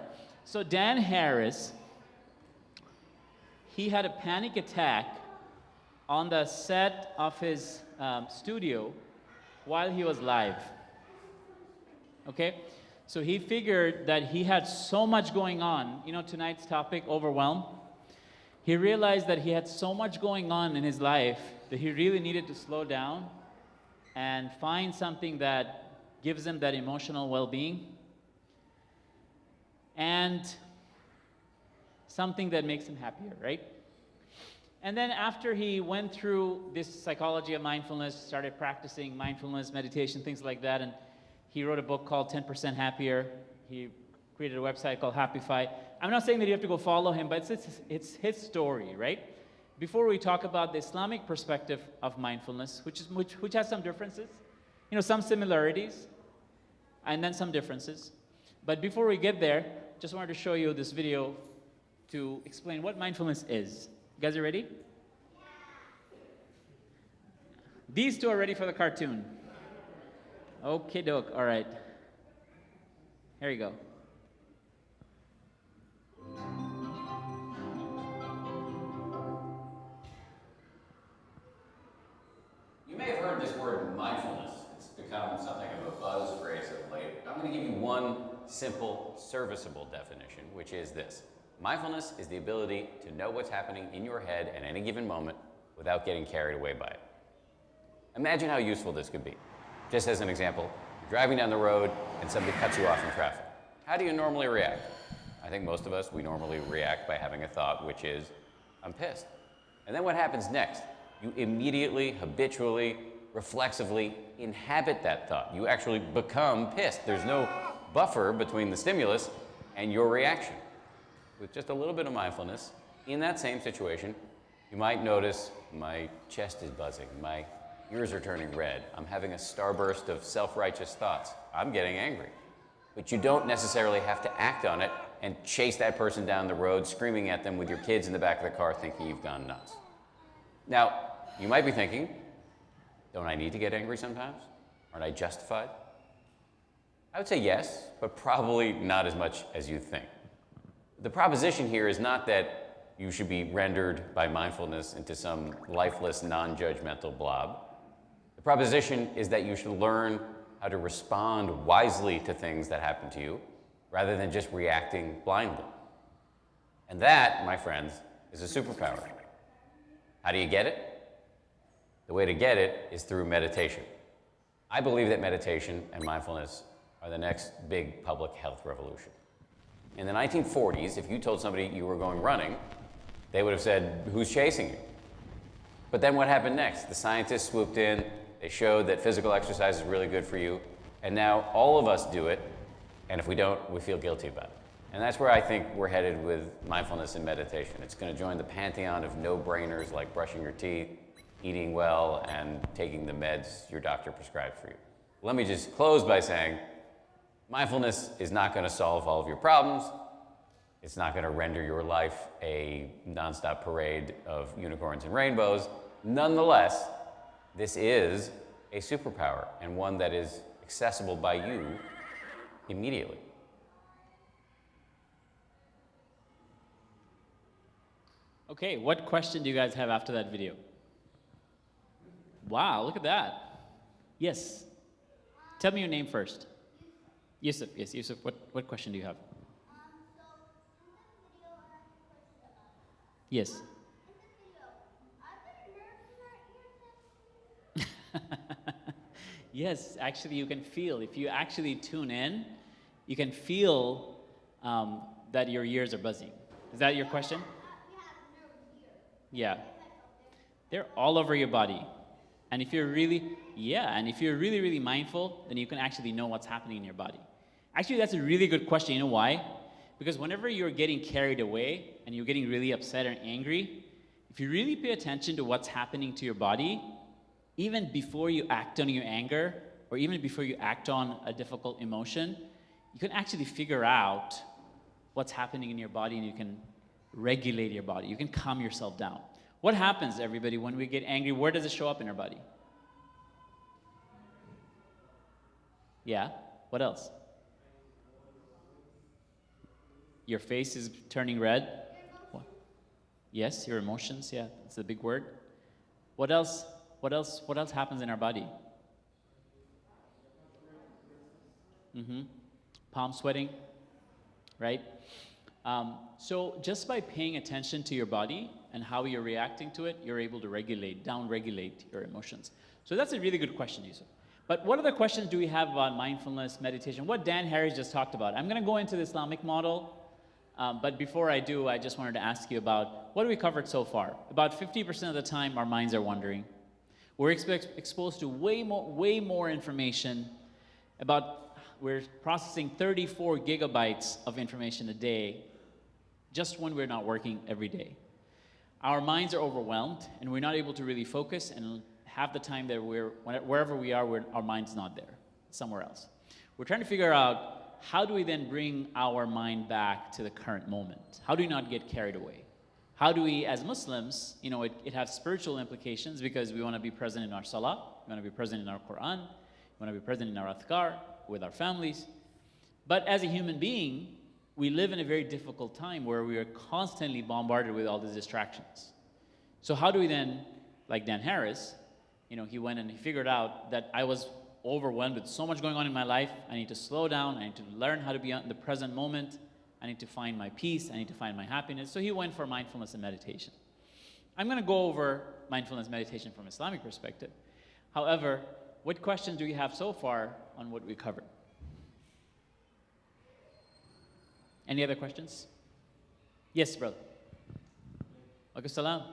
So Dan Harris, he had a panic attack on the set of his studio while he was live. Okay? So he figured that he had so much going on. You know, tonight's topic, overwhelm. He realized that he had so much going on in his life that he really needed to slow down and find something that gives him that emotional well-being and something that makes him happier, right? And then after he went through this psychology of mindfulness, started practicing mindfulness, meditation, things like that, and he wrote a book called 10% Happier. He created a website called Happify. I'm not saying that you have to go follow him, but it's his story, right? Before we talk about the Islamic perspective of mindfulness, which has some differences, you know, some similarities, and then some differences. But before we get there, just wanted to show you this video to explain what mindfulness is. You guys are ready? These two are ready for the cartoon. Okay, doke. All right. Here you go. You may have heard this word mindfulness. It's become something of a buzz phrase of late. I'm going to give you one simple, serviceable definition, which is this. Mindfulness is the ability to know what's happening in your head at any given moment without getting carried away by it. Imagine how useful this could be. Just as an example, you're driving down the road and somebody cuts you off in traffic. How do you normally react? I think most of us, we normally react by having a thought, which is, I'm pissed. And then what happens next? You immediately, habitually, reflexively inhabit that thought. You actually become pissed. There's no buffer between the stimulus and your reaction. With just a little bit of mindfulness, in that same situation, you might notice my chest is buzzing, my ears are turning red, I'm having a starburst of self-righteous thoughts, I'm getting angry. But you don't necessarily have to act on it and chase that person down the road, screaming at them with your kids in the back of the car thinking you've gone nuts. Now, you might be thinking, don't I need to get angry sometimes? Aren't I justified? I would say yes, but probably not as much as you think. The proposition here is not that you should be rendered by mindfulness into some lifeless, non-judgmental blob. The proposition is that you should learn how to respond wisely to things that happen to you, rather than just reacting blindly. And that, my friends, is a superpower. How do you get it? The way to get it is through meditation. I believe that meditation and mindfulness are the next big public health revolution. In the 1940s, if you told somebody you were going running, they would have said, who's chasing you? But then what happened next? The scientists swooped in, they showed that physical exercise is really good for you, and now all of us do it, and if we don't, we feel guilty about it. And that's where I think we're headed with mindfulness and meditation. It's going to join the pantheon of no-brainers like brushing your teeth, eating well, and taking the meds your doctor prescribed for you. Let me just close by saying, mindfulness is not going to solve all of your problems. It's not going to render your life a nonstop parade of unicorns and rainbows. Nonetheless, this is a superpower, and one that is accessible by you immediately. Okay, what question do you guys have after that video? Wow, look at that. Yes. Tell me your name first. Yusuf, yes, Yusuf, what question do you have? Yes. Yes, actually you can feel, if you actually tune in, you can feel that your ears are buzzing. Is that your question? Yeah. They're all over your body. And if you're really, really mindful, then you can actually know what's happening in your body. Actually, that's a really good question. You know why? Because whenever you're getting carried away and you're getting really upset and angry, if you really pay attention to what's happening to your body, even before you act on your anger, or even before you act on a difficult emotion, you can actually figure out what's happening in your body, and you can regulate your body. You can calm yourself down. What happens, everybody, when we get angry? Where does it show up in our body? Yeah, what else? Your face is turning red. What? Yes, your emotions, yeah, it's a big word. What else? What else happens in our body? Palm sweating, right? So just by paying attention to your body and how you're reacting to it, you're able to down-regulate your emotions. So that's a really good question, Yusuf. But what other questions do we have about mindfulness, meditation? What Dan Harris just talked about. I'm going to go into the Islamic model, but before I do, I just wanted to ask you about what have we covered so far? About 50% of the time, our minds are wandering. We're exposed to way more information. We're processing 34 gigabytes of information a day, just when we're not working every day. Our minds are overwhelmed, and we're not able to really focus, and half the time that wherever we are, our mind's not there, somewhere else. We're trying to figure out, how do we then bring our mind back to the current moment? How do we not get carried away? How do we, as Muslims, it has spiritual implications, because we want to be present in our salah, we want to be present in our Quran, we want to be present in our adhkar, with our families. But as a human being, we live in a very difficult time where we are constantly bombarded with all these distractions. So how do we then, like Dan Harris, he went and he figured out that I was overwhelmed with so much going on in my life. I need to slow down. I need to learn how to be in the present moment. I need to find my peace. I need to find my happiness. So he went for mindfulness and meditation. I'm going to go over mindfulness meditation from an Islamic perspective. However, what questions do you have so far on what we covered? Any other questions? Yes, brother. Alaikum salam.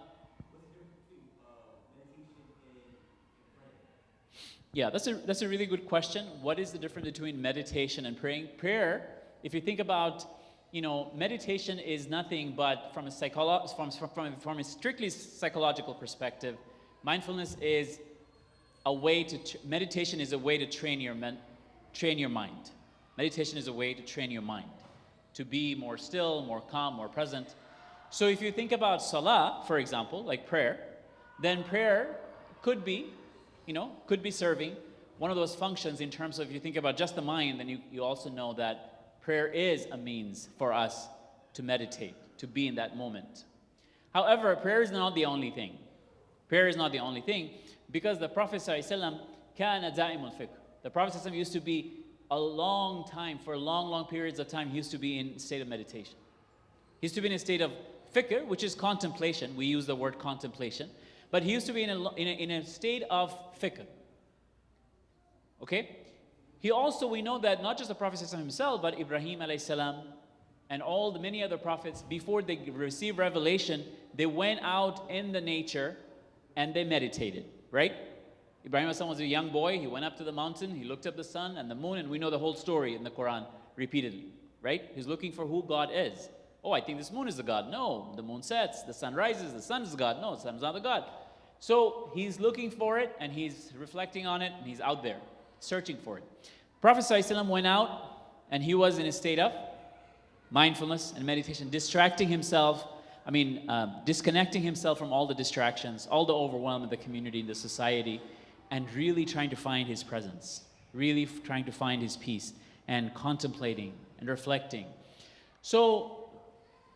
Yeah, that's a really good question. What is the difference between meditation and praying? Prayer, if you think about, meditation is nothing but from a strictly psychological perspective, mindfulness is meditation is a way to train your mind. Meditation is a way to train your mind to be more still, more calm, more present. So if you think about salah, for example, like prayer, then prayer could be serving one of those functions in terms of, if you think about just the mind, then you also know that prayer is a means for us to meditate, to be in that moment. However, prayer is not the only thing. Prayer is not the only thing, because the Prophet ﷺ كَانَ دَائِمُ الْفِكْرِ. The Prophet ﷺ used to be a long time, for long periods of time, he used to be in a state of meditation. He used to be in a state of fikr, which is contemplation. We use the word contemplation. But he used to be in a state of fikr. Okay? We know that not just the Prophet ﷺ himself, but Ibrahim alayhi salam and all the many other prophets, before they received revelation, they went out in the nature and they meditated, right? Ibrahim alayhi salam was a young boy. He went up to the mountain, he looked up the sun and the moon, and we know the whole story in the Quran repeatedly, right? He's looking for who God is. Oh, I think this moon is the God. No, the moon sets, the sun rises, the sun is the God. No, the sun is not the God. So he's looking for it, and he's reflecting on it, and he's out there searching for it. Prophet ﷺ went out, and he was in a state of mindfulness and meditation, disconnecting himself from all the distractions, all the overwhelm of the community, the society, and really trying to find his presence, really trying to find his peace, and contemplating and reflecting. So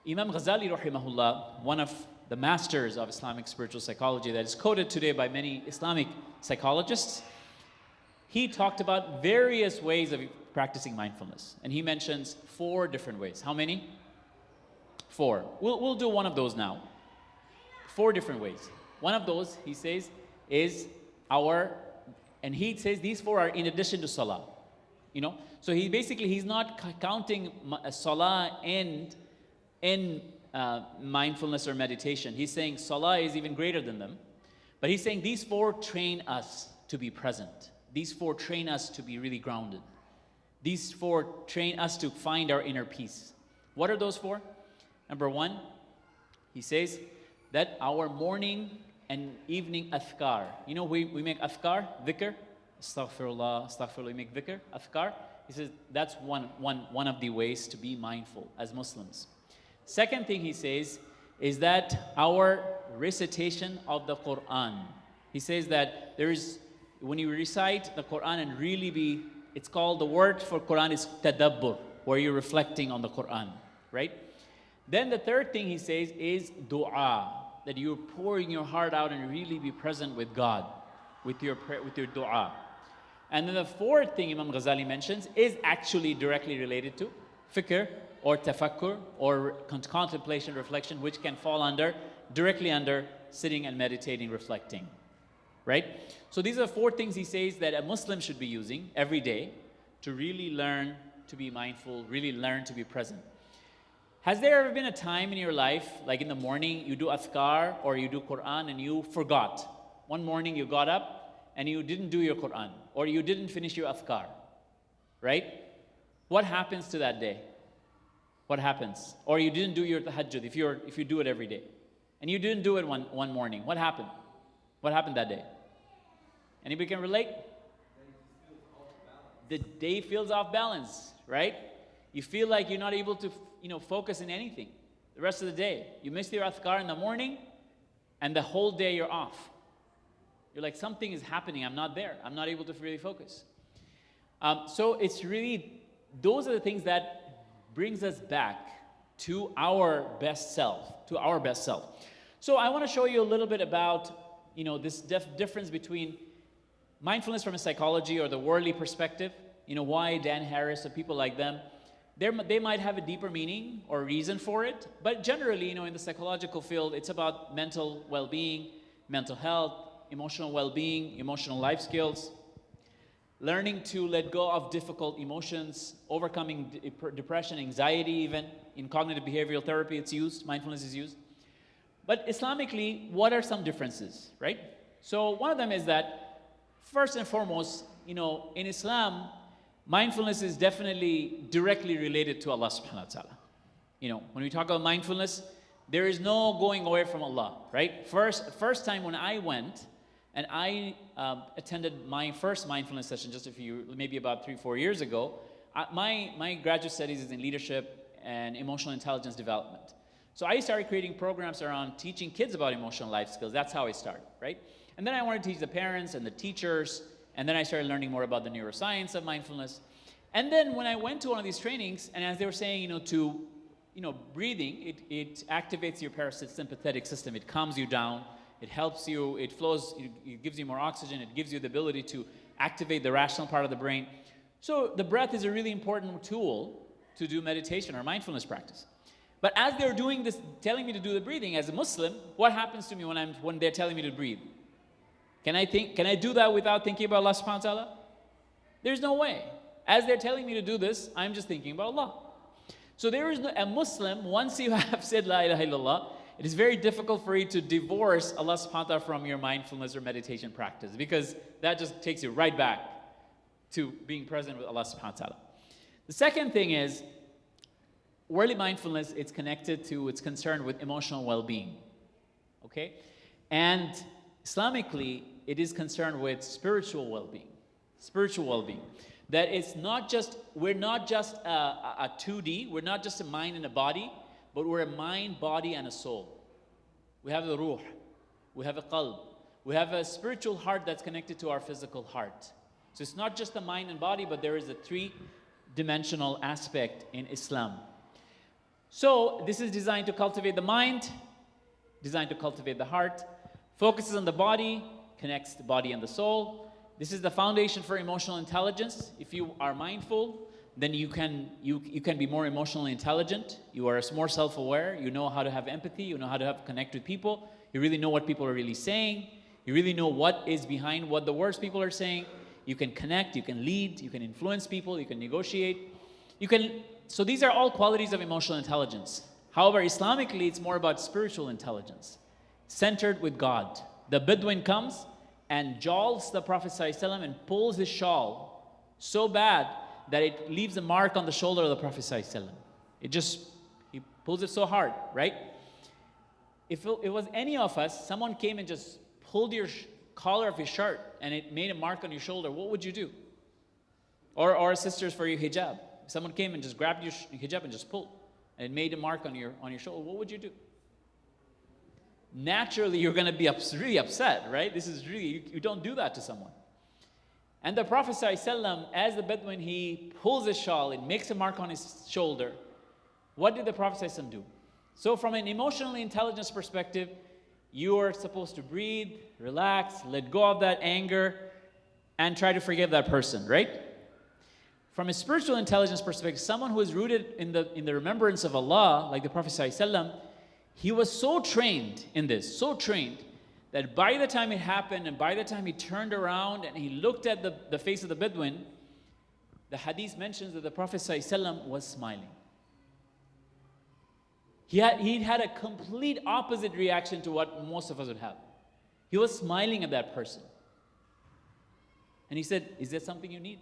Imam Ghazali rahimahullah, one of the masters of Islamic spiritual psychology that is quoted today by many Islamic psychologists, he talked about various ways of practicing mindfulness. And he mentions 4 different ways. How many? 4. We'll do one of those now. 4 different ways. One of those, he says, is he says these 4 are in addition to salah. So he's not counting salah in mindfulness or meditation. He's saying salah is even greater than them. But he's saying these 4 train us to be present. These 4 train us to be really grounded. These 4 train us to find our inner peace. What are those for? Number one, he says that our morning and evening adhkar. You know, we make adhkar, dhikr, astaghfirullah, astaghfirullah, we make dhikr, adhkar. He says that's one of the ways to be mindful as Muslims. Second thing he says is that our recitation of the Quran. He says that there is, when you recite the Quran and really be, it's called, the word for Quran is tadabbur, where you're reflecting on the Quran, right? Then the third thing he says is dua, that you're pouring your heart out and really be present with God, with your prayer, with your dua. And then the fourth thing Imam Ghazali mentions is actually directly related to fikr or tafakkur or contemplation, reflection, which can fall directly under sitting and meditating, reflecting, right? So these are four things he says that a Muslim should be using every day to really learn to be mindful, really learn to be present. Has there ever been a time in your life, like in the morning, you do adhkar or you do Quran and you forgot? One morning you got up and you didn't do your Quran or you didn't finish your adhkar, right? What happens to that day? What happens? Or you didn't do your tahajjud if you do it every day. And you didn't do it one morning. What happened? What happened that day? Anybody can relate? The day feels off balance, right? You feel like you're not able to, focus in anything the rest of the day. You miss your adhkar in the morning, and the whole day you're off. You're like, something is happening. I'm not there. I'm not able to really focus. So it's really, those are the things that brings us back to our best self, So I want to show you a little bit about, this difference between mindfulness from a psychology or the worldly perspective, why Dan Harris or people like them, they might have a deeper meaning or reason for it, but generally, in the psychological field, it's about mental well-being, mental health, emotional well-being, emotional life skills, learning to let go of difficult emotions, overcoming depression, anxiety even. In cognitive behavioral therapy, it's used, mindfulness is used. But Islamically, what are some differences, right? So one of them is that, first and foremost, in Islam, mindfulness is definitely directly related to Allah subhanahu wa ta'ala. When we talk about mindfulness, there is no going away from Allah, right? First time when I went, and I attended my first mindfulness session just maybe about 3-4 years ago. My graduate studies is in leadership and emotional intelligence development. So I started creating programs around teaching kids about emotional life skills. That's how I started, right? And then I wanted to teach the parents and the teachers, and then I started learning more about the neuroscience of mindfulness. And then when I went to one of these trainings, and as they were saying, breathing, it activates your parasympathetic system. It calms you down. It helps you, it flows, it gives you more oxygen, it gives you the ability to activate the rational part of the brain. So the breath is a really important tool to do meditation or mindfulness practice. But as they're doing this, telling me to do the breathing, as a Muslim, what happens to me when they're telling me to breathe? Can I do that without thinking about Allah subhanahu wa ta'ala? There's no way. As they're telling me to do this, I'm just thinking about Allah. So there is a Muslim, once you have said La ilaha illallah, it is very difficult for you to divorce Allah subhanahu wa ta'ala from your mindfulness or meditation practice, because that just takes you right back to being present with Allah subhanahu wa ta'ala. The second thing is, worldly mindfulness, it's concerned with emotional well-being, okay? And Islamically, it is concerned with spiritual well-being. That it's not just, we're not just a 2D, we're not just a mind and a body, but we're a mind, body, and a soul. We have the ruh, we have a qalb, we have a spiritual heart that's connected to our physical heart. So it's not just the mind and body, but there is a three-dimensional aspect in Islam. So this is designed to cultivate the mind, designed to cultivate the heart, focuses on the body, connects the body and the soul. This is the foundation for emotional intelligence. If you are mindful, then you can be more emotionally intelligent. You are more self-aware. You know how to have empathy. You know how to connect with people. You really know what people are really saying. You really know what is behind what the words people are saying. You can connect. You can lead. You can influence people. You can negotiate. So these are all qualities of emotional intelligence. However, Islamically, it's more about spiritual intelligence, centered with God. The Bedouin comes and jolts the Prophet ﷺ and pulls his shawl so bad that it leaves a mark on the shoulder of the Prophet ﷺ. It just Pulls it so hard, right? If it was any of us, someone came and just pulled your collar of your shirt and it made a mark on your shoulder, what would you do? Or sisters, for your hijab. If someone came and just grabbed your hijab and just pulled, and it made a mark on your shoulder, what would you do? Naturally, you're going to be really upset, right? This is really, you don't do that to someone. And the Prophet ﷺ, as the Bedouin, he pulls his shawl, it makes a mark on his shoulder. What did the Prophet ﷺ do? So from an emotional intelligence perspective, you are supposed to breathe, relax, let go of that anger, and try to forgive that person, right? From a spiritual intelligence perspective, someone who is rooted in the remembrance of Allah, like the Prophet ﷺ, he was so trained in this, so trained, that by the time it happened and by the time he turned around and he looked at the face of the Bedouin, the hadith mentions that the Prophet ﷺ was smiling. He had a complete opposite reaction to what most of us would have. He was smiling at that person. And he said, is there something you need?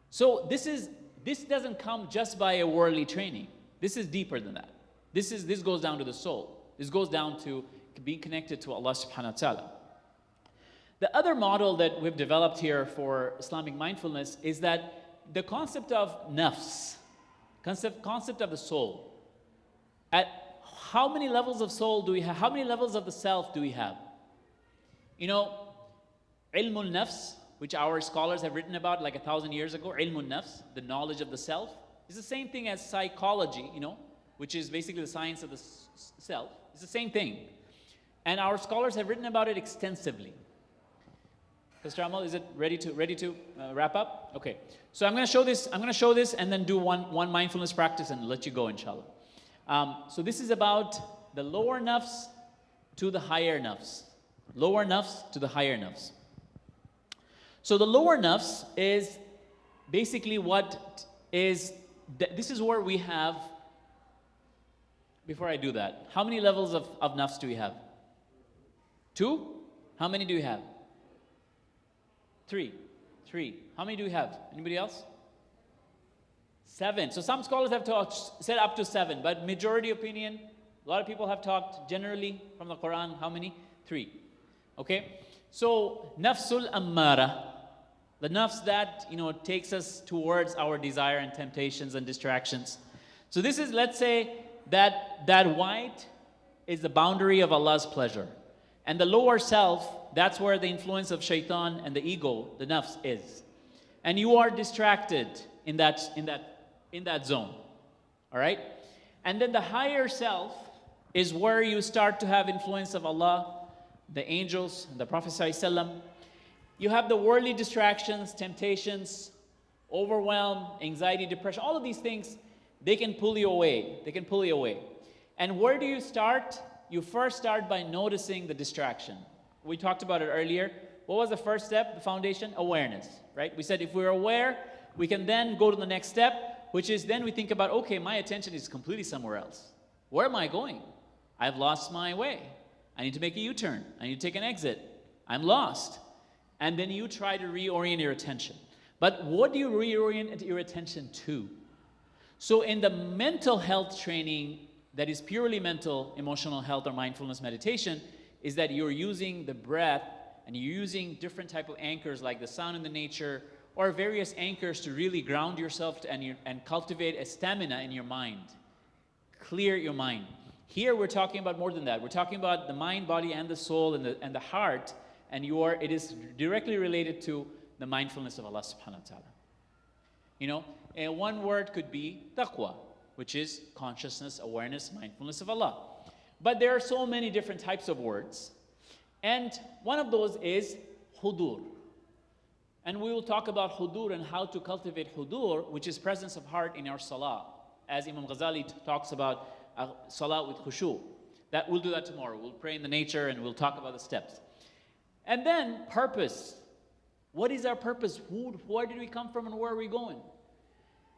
So this doesn't come just by a worldly training. This is deeper than that. This goes down to the soul. This goes down to being connected to Allah subhanahu wa ta'ala. The other model that we've developed here for Islamic mindfulness is that the concept of nafs, concept of the soul. At how many levels of soul do we have? How many levels of the self do we have? You know, ilmul nafs, which our scholars have written about like 1,000 years ago, ilmun nafs, the knowledge of the self, is the same thing as psychology, you know, which is basically the science of the self. It's the same thing. And our scholars have written about it extensively. Mr. Amal, is it ready to wrap up? Okay. So I'm going to show this and then do one mindfulness practice and let you go, inshallah. So this is about the lower nafs to the higher nafs. Lower nafs to the higher nafs. So the lower nafs is basically this is where we have, before I do that, how many levels of nafs do we have? 2? How many do we have? 3. How many do we have? Anybody else? 7. So some scholars have said up to 7, but majority opinion, a lot of people have talked generally from the Quran, how many? 3. Okay? So nafsul ammara, the nafs that, you know, takes us towards our desire and temptations and distractions. So this is, let's say, that white is the boundary of Allah's pleasure. And the lower self, that's where the influence of shaitan and the ego, the nafs, is. And you are distracted in that zone. All right? And then the higher self is where you start to have influence of Allah, the angels, the Prophet ﷺ. You have the worldly distractions, temptations, overwhelm, anxiety, depression, all of these things, they can pull you away. They can pull you away. And where do you start? You first start by noticing the distraction. We talked about it earlier. What was the first step, the foundation? Awareness, right? We said if we're aware, we can then go to the next step, which is then we think about, okay, my attention is completely somewhere else. Where am I going? I've lost my way. I need to make a U-turn. I need to take an exit. I'm lost. And then you try to reorient your attention. But what do you reorient your attention to? So in the mental health training that is purely mental, emotional health or mindfulness meditation, is that you're using the breath and you're using different type of anchors like the sound in the nature or various anchors to really ground yourself and cultivate a stamina in your mind. Clear your mind. Here we're talking about more than that. We're talking about the mind, body, and the soul and the heart, and it is directly related to the mindfulness of Allah subhanahu wa ta'ala. You know, and one word could be taqwa, which is consciousness, awareness, mindfulness of Allah. But there are so many different types of words. And one of those is hudur. And we will talk about hudur and how to cultivate hudur, which is presence of heart in our salah. As Imam Ghazali talks about salah with khushu. We'll do that tomorrow. We'll pray in the nature and we'll talk about the steps. And then purpose. What is our purpose? Where did we come from and where are we going?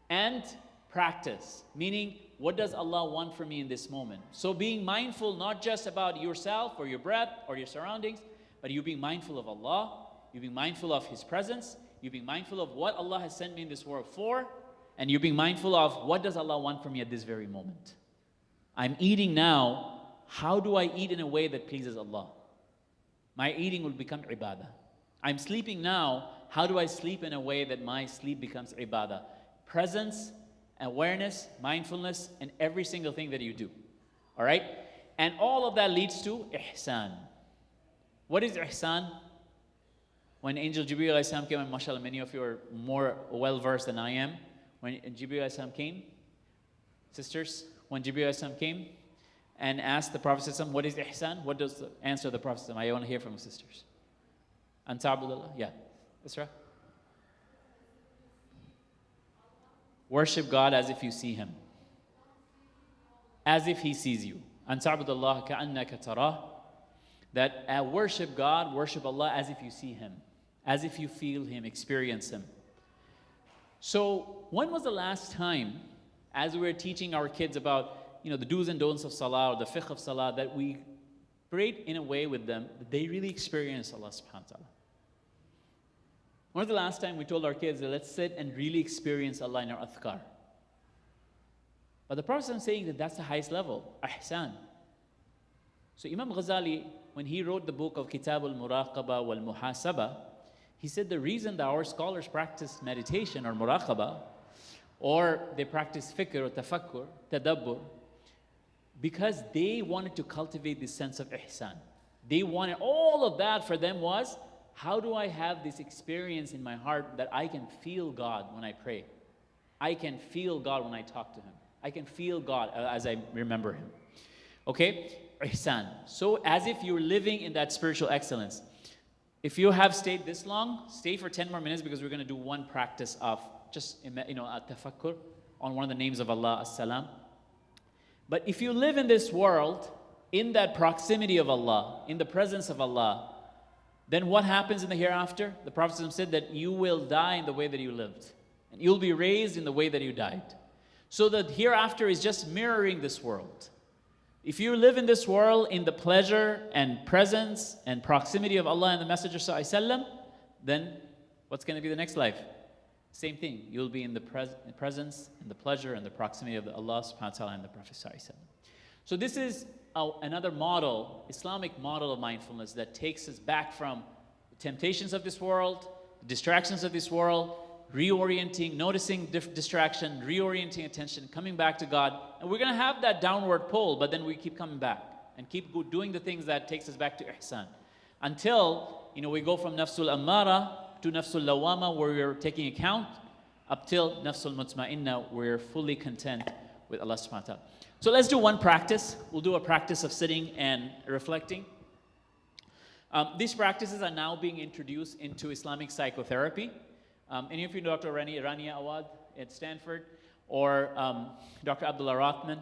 And practice, meaning what does Allah want from me in this moment? So being mindful not just about yourself or your breath or your surroundings, but you being mindful of Allah, you being mindful of His presence, you being mindful of what Allah has sent me in this world for, And you're being mindful of, what does Allah want from me at this very moment? I'm eating now. How do I eat in a way that pleases Allah? My eating will become ibadah. I'm sleeping now. How do I sleep in a way that my sleep becomes ibadah? Presence, awareness, mindfulness, and every single thing that you do. All right? And all of that leads to ihsan. What is ihsan? When Angel Jibreel alayhi salam came, and mashallah, many of you are more well-versed than I am. When Jibreel alayhi salam came, sisters, when Jibreel alayhi salam came and asked the Prophet sallallahu alaihi wasallam, what is ihsan? What does the answer of the Prophet sallallahu alaihi wasallam? I want to hear from the sisters. Antabudullah, yeah. That's right. Worship God as if you see Him. As if He sees you. Antabudullah ka'annaka tarah. That worship God, worship Allah as if you see Him. As if you feel Him, experience Him. So, when was the last time, as we were teaching our kids about, the do's and don'ts of salah, or the fiqh of salah, that we prayed in a way with them that they really experience Allah subhanahu wa ta'ala? When was the last time we told our kids that let's sit and really experience Allah in our adhkar? But the Prophet is saying that that's the highest level, ihsan. So Imam Ghazali, when he wrote the book of Kitab al-Muraqaba wal-Muhasaba, he said the reason that our scholars practice meditation or muraqaba, or they practice fikr or tafakkur, tadabbur, because they wanted to cultivate this sense of ihsan. They wanted, all of that for them was, how do I have this experience in my heart that I can feel God when I pray? I can feel God when I talk to Him. I can feel God as I remember Him. Okay? Ihsan. So as if you're living in that spiritual excellence. If you have stayed this long, stay for 10 more minutes because we're going to do one practice of just, a tafakkur on one of the names of Allah, as-salam. But if you live in this world, in that proximity of Allah, in the presence of Allah, then what happens in the hereafter? The Prophet said that you will die in the way that you lived. And you'll be raised in the way that you died. So the hereafter is just mirroring this world. If you live in this world in the pleasure and presence and proximity of Allah and the Messenger ﷺ, then what's going to be the next life? Same thing. You'll be in the presence and the pleasure and the proximity of Allah subhanahu wa ta'ala and the Prophet ﷺ. So this is another model, Islamic model of mindfulness that takes us back from the temptations of this world, the distractions of this world, reorienting, noticing distraction, reorienting attention, coming back to God. And we're going to have that downward pull, but then we keep coming back and keep doing the things that takes us back to ihsan. Until, we go from nafsul ammara to nafsul lawama, where we're taking account, up till nafsul mutma'inna, where we're fully content with Allah subhanahu wa ta'ala. So let's do one practice. We'll do a practice of sitting and reflecting. These practices are now being introduced into Islamic psychotherapy. Any of you know Dr. Rania Awad at Stanford, or Dr. Abdullah Rahman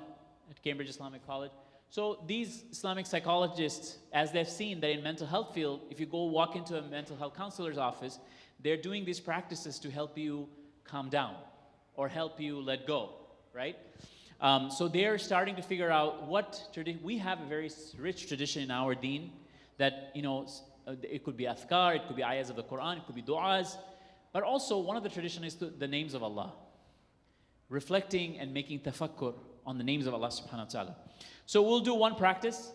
at Cambridge Islamic College. So these Islamic psychologists, as they've seen that in mental health field, if you go walk into a mental health counselor's office, they're doing these practices to help you calm down or help you let go, right? So they're starting to figure out what tradition. We have a very rich tradition in our deen that, it could be adhkar, it could be ayahs of the Quran, it could be du'as. But also, one of the traditions is the names of Allah. Reflecting and making tafakkur on the names of Allah subhanahu wa ta'ala. So we'll do one practice.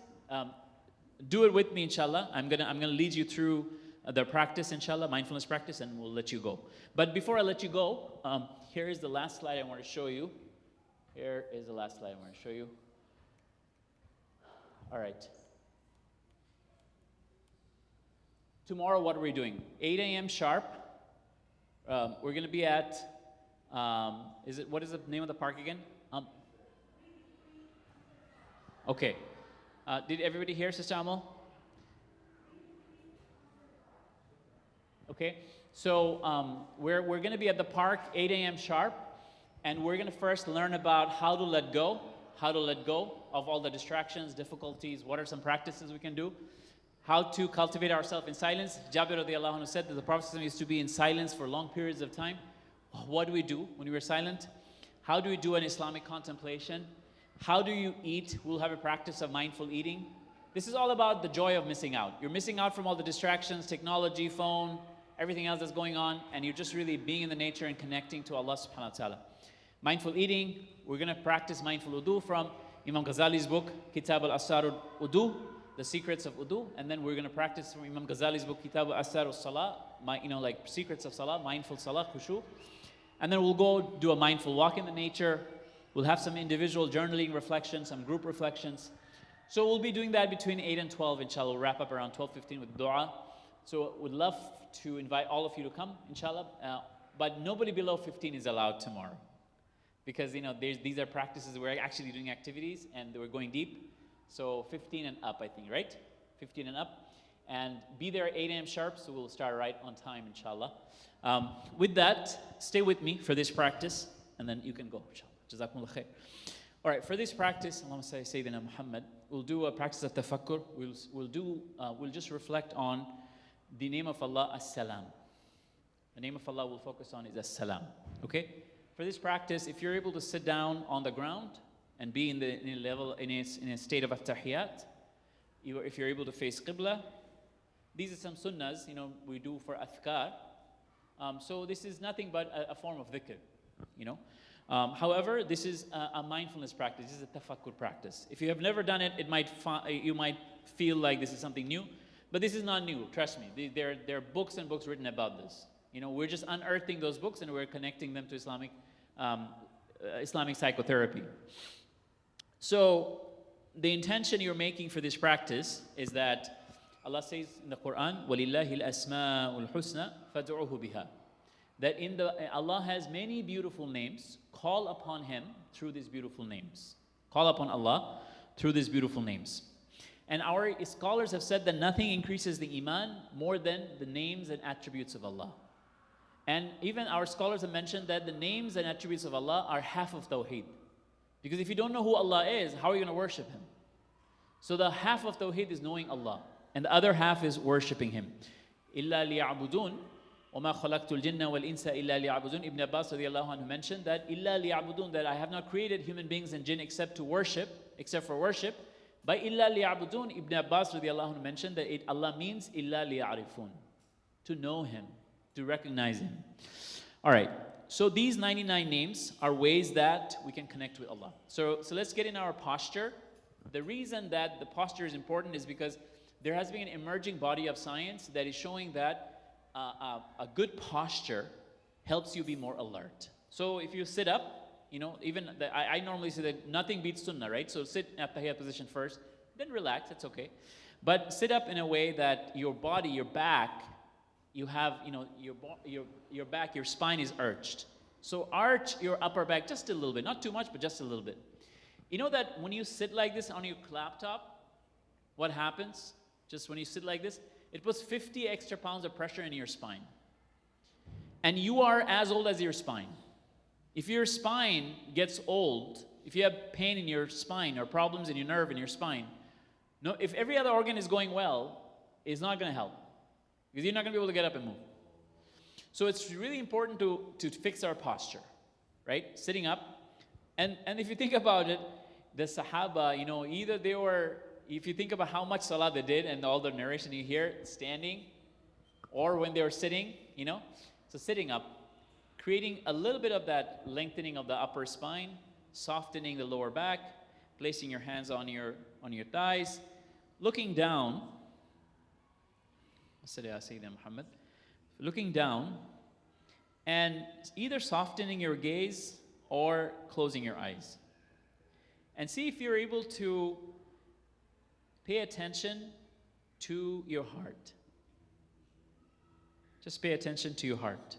Do it with me, inshallah. I'm gonna lead you through the practice, inshallah, mindfulness practice, and we'll let you go. But before I let you go, here is the last slide I want to show you. Here is the last slide I want to show you. All right. Tomorrow, what are we doing? 8 a.m. sharp. We're going to be at, what is the name of the park again? Okay. Did everybody hear, Sister Amal? Okay. So we're going to be at the park 8 a.m. sharp, and we're going to first learn about how to let go of all the distractions, difficulties, what are some practices we can do. How to cultivate ourselves in silence. Jabir radiallahu anhu said that the Prophet used to be in silence for long periods of time. What do we do when we're silent? How do we do an Islamic contemplation? How do you eat? We'll have a practice of mindful eating. This is all about the joy of missing out. You're missing out from all the distractions, technology, phone, everything else that's going on, and you're just really being in the nature and connecting to Allah subhanahu wa ta'ala. Mindful eating, we're going to practice mindful wudu from Imam Ghazali's book, Kitab al-Asar al-Wudu, The Secrets of Wudu. And then we're going to practice from Imam Ghazali's book, Kitab al-Asar al-Salah, like Secrets of Salah, mindful Salah, khushu. And then we'll go do a mindful walk in the nature. We'll have some individual journaling reflections, some group reflections. So we'll be doing that between 8 and 12, inshallah. We'll wrap up around 12:15 with dua. So we'd love to invite all of you to come, inshallah. But nobody below 15 is allowed tomorrow. Because, these are practices, we're actually doing activities, and we're going deep. So 15 and up, I think, right? 15 and up. And be there at 8 a.m. sharp, so we'll start right on time, inshallah. With that, stay with me for this practice, and then you can go, inshallah. Jazakumullah khair. All right, for this practice, Allahumma Sayyidina Muhammad, we'll do a practice of tafakkur. We'll just reflect on the name of Allah, As-Salam. The name of Allah we'll focus on is As-Salam. Okay? For this practice, if you're able to sit down on the ground and be in a state of at-tahiyyat, if you're able to face qibla, these are some sunnahs, we do for adhkar. So this is nothing but a form of dhikr, However, this is a mindfulness practice. This is a tafakkur practice. If you have never done it, you might feel like this is something new, but this is not new. Trust me. There are books and books written about this. We're just unearthing those books and we're connecting them to Islamic psychotherapy. So the intention you're making for this practice is that Allah says in the Quran, وَلِلَّهِ الْأَسْمَاءُ الْحُسْنَى فَادْعُوهُ بِهَا. That Allah has many beautiful names. Call upon Him through these beautiful names. Call upon Allah through these beautiful names. And our scholars have said that nothing increases the iman more than the names and attributes of Allah. And even our scholars have mentioned that the names and attributes of Allah are half of Tawheed. Because if you don't know who Allah is, how are you going to worship Him? So the half of Tawheed is knowing Allah. And the other half is worshipping Him. إِلَّا لِيَعْبُدُونَ وَمَا خَلَقْتُ الْجِنَّ وَالْإِنسَ إِلَّا لِيَعْبُدُونَ. Ibn Abbas radiallahu anhu mentioned that إِلَّا لِيَعْبُدُونَ, that I have not created human beings and jinn except for worship. By إِلَّا لِيَعْبُدُونَ, Ibn Abbas radiallahu anhu mentioned that Allah means إِلَّا لِيَعْرِفُونَ, to know Him, to recognize Him. All right, so these 99 names are ways that we can connect with Allah. So let's get in our posture. The reason that the posture is important is because there has been an emerging body of science that is showing that a good posture helps you be more alert. So if you sit up, I normally say that nothing beats sunnah, right? So sit at the tahiyyat position first, then relax, it's okay. But sit up in a way that your body, your back, you have, your back, your spine is arched. So arch your upper back just a little bit, not too much, but just a little bit. You know that when you sit like this on your laptop, what happens? Just when you sit like this, it puts 50 extra pounds of pressure in your spine. And you are as old as your spine. If your spine gets old, if you have pain in your spine or problems in your nerve in your spine, if every other organ is going well, it's not going to help. Because you're not going to be able to get up and move. So it's really important to fix our posture, right? Sitting up. And if you think about it, the Sahaba, either they were, if you think about how much salah they did and all the narration you hear, standing, or when they were sitting, So sitting up, creating a little bit of that lengthening of the upper spine, softening the lower back, placing your hands on your thighs, looking down, looking down, and either softening your gaze or closing your eyes. And see if you're able to pay attention to your heart. Just pay attention to your heart.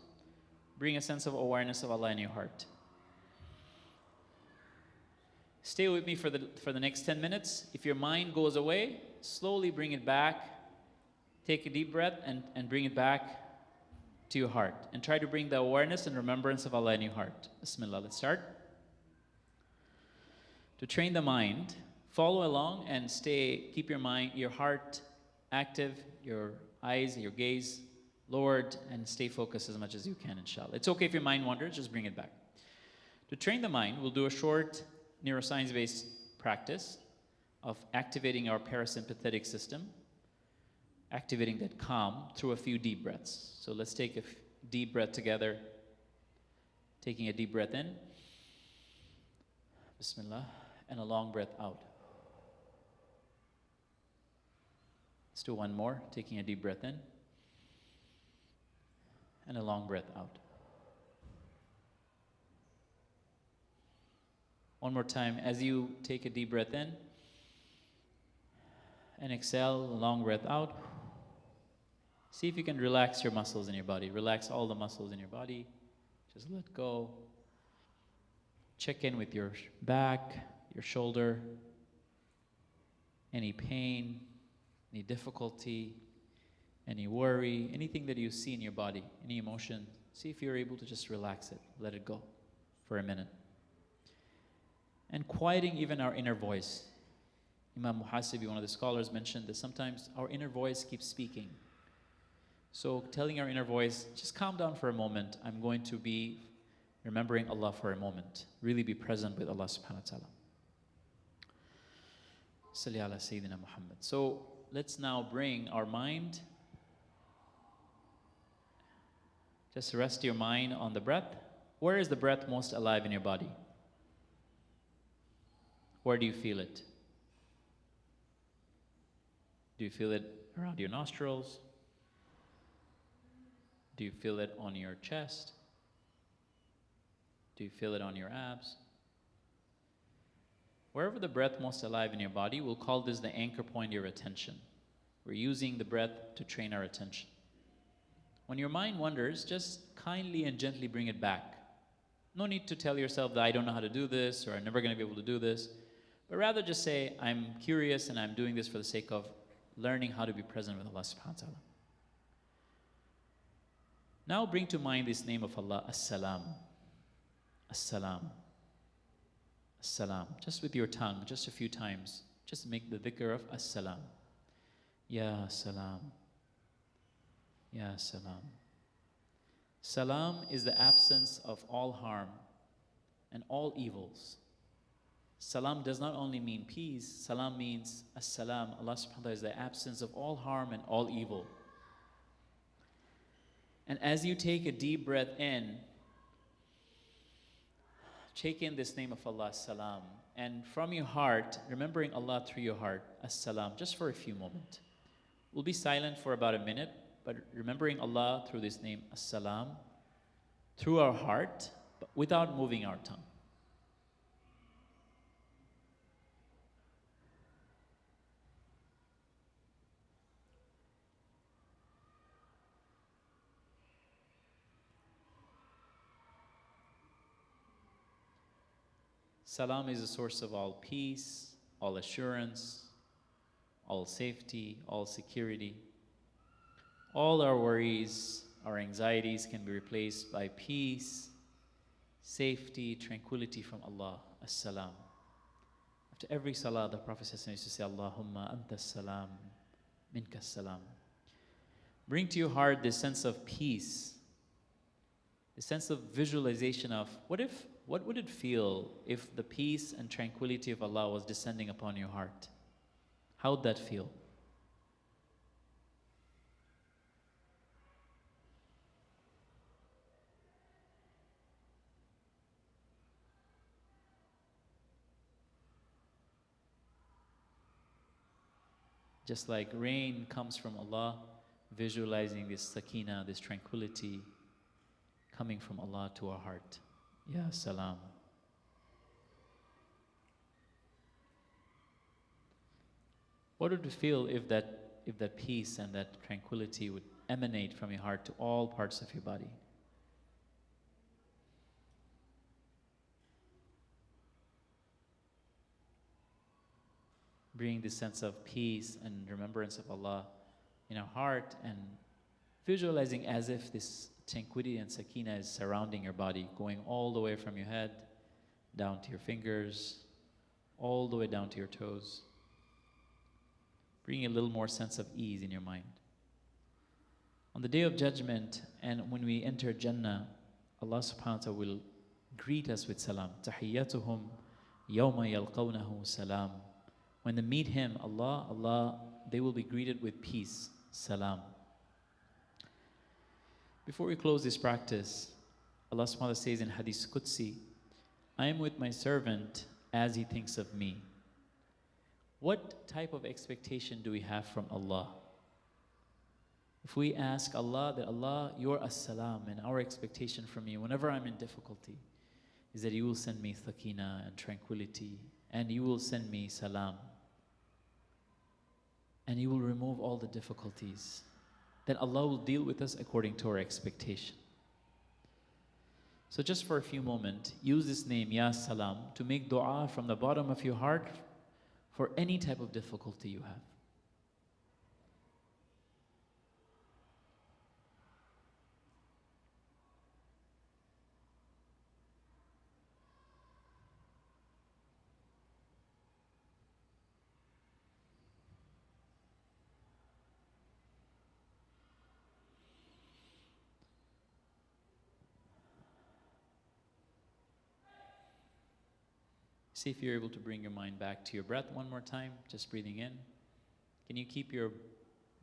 Bring a sense of awareness of Allah in your heart. Stay with me for the next 10 minutes. If your mind goes away, slowly bring it back. Take a deep breath and bring it back to your heart. And try to bring the awareness and remembrance of Allah in your heart. Bismillah, let's start. To train the mind, follow along and keep your heart active, your eyes, your gaze lowered, and stay focused as much as you can, inshallah. It's okay if your mind wanders, just bring it back. To train the mind, we'll do a short neuroscience-based practice of activating our parasympathetic system, activating that calm through a few deep breaths. So let's take a deep breath together. Taking a deep breath in. Bismillah. And a long breath out. Let's do one more, taking a deep breath in. And a long breath out. One more time, as you take a deep breath in and exhale, a long breath out. See if you can relax your muscles in your body. Relax all the muscles in your body. Just let go. Check in with your back, your shoulder. Any pain, any difficulty, any worry, anything that you see in your body, any emotion. See if you're able to just relax it. Let it go for a minute. And quieting even our inner voice. Imam Muhasibi, one of the scholars, mentioned that sometimes our inner voice keeps speaking. So telling our inner voice, just calm down for a moment. I'm going to be remembering Allah for a moment. Really be present with Allah subhanahu wa ta'ala. Salli ala Sayyidina Muhammad. So let's now bring our mind. Just rest your mind on the breath. Where is the breath most alive in your body? Where do you feel it? Do you feel it around your nostrils? Do you feel it on your chest? Do you feel it on your abs? Wherever the breath most alive in your body, we'll call this the anchor point of your attention. We're using the breath to train our attention. When your mind wanders, just kindly and gently bring it back. No need to tell yourself that I don't know how to do this or I'm never going to be able to do this. But rather just say, I'm curious and I'm doing this for the sake of learning how to be present with Allah subhanahu wa ta'ala. Now bring to mind this name of Allah, As-Salam. As-Salam. As-Salam. Just with your tongue, just a few times. Just make the dhikr of As-Salam. Ya Salam. Ya Salam. Salam is the absence of all harm and all evils. Salam does not only mean peace. Salam means As-Salam. Allah subhanahu wa ta'ala is the absence of all harm and all evil. And as you take a deep breath in, take in this name of Allah, Salam. And from your heart, remembering Allah through your heart, As-Salam, just for a few moments. We'll be silent for about a minute, but remembering Allah through this name, As-Salam, through our heart, but without moving our tongue. Salam is the source of all peace, all assurance, all safety, all security. All our worries, our anxieties can be replaced by peace, safety, tranquility from Allah. As-Salam. After every salah, the Prophet used to say, Allahumma anta salam, minka salam. Bring to your heart this sense of peace, the sense of visualization of what would it feel if the peace and tranquility of Allah was descending upon your heart? How would that feel? Just like rain comes from Allah, visualizing this sakina, this tranquility coming from Allah to our heart. Ya Salam. What would it feel if that peace and that tranquility would emanate from your heart to all parts of your body? Bring this sense of peace and remembrance of Allah in our heart and visualizing as if this tranquility and sakina is surrounding your body, going all the way from your head down to your fingers, all the way down to your toes. Bring a little more sense of ease in your mind. On the Day of Judgment and when we enter Jannah, Allah subhanahu wa ta'ala will greet us with salam. Tahiyyatuhum yawma yalqawnahu salam. When they meet Him, Allah, they will be greeted with peace, salam. Before we close this practice, Allah subhanahu wa ta'ala says in Hadith Qudsi, I am with my servant as He thinks of me. What type of expectation do we have from Allah? If we ask Allah that, Allah, you're as-salam, and our expectation from you whenever I'm in difficulty is that you will send me thakina and tranquility, and you will send me salam, and you will remove all the difficulties, then Allah will deal with us according to our expectation. So just for a few moments, use this name, Ya Salam, to make dua from the bottom of your heart for any type of difficulty you have. See if you're able to bring your mind back to your breath one more time, just breathing in. Can you keep your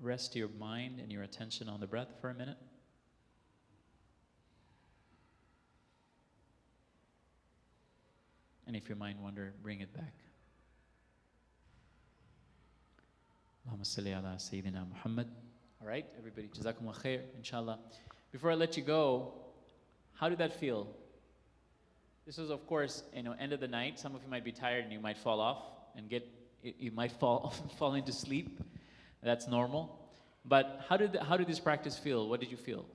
rest your mind and your attention on the breath for a minute? And if your mind wander, bring it back. Allahumma salli ala Sayyidina Muhammad. All right, everybody, Jazakumullah khair, inshallah. Before I let you go, how did that feel? This was, of course, end of the night. Some of you might be tired and you might fall off and you might fall into sleep. That's normal. But how did this practice feel? What did you feel?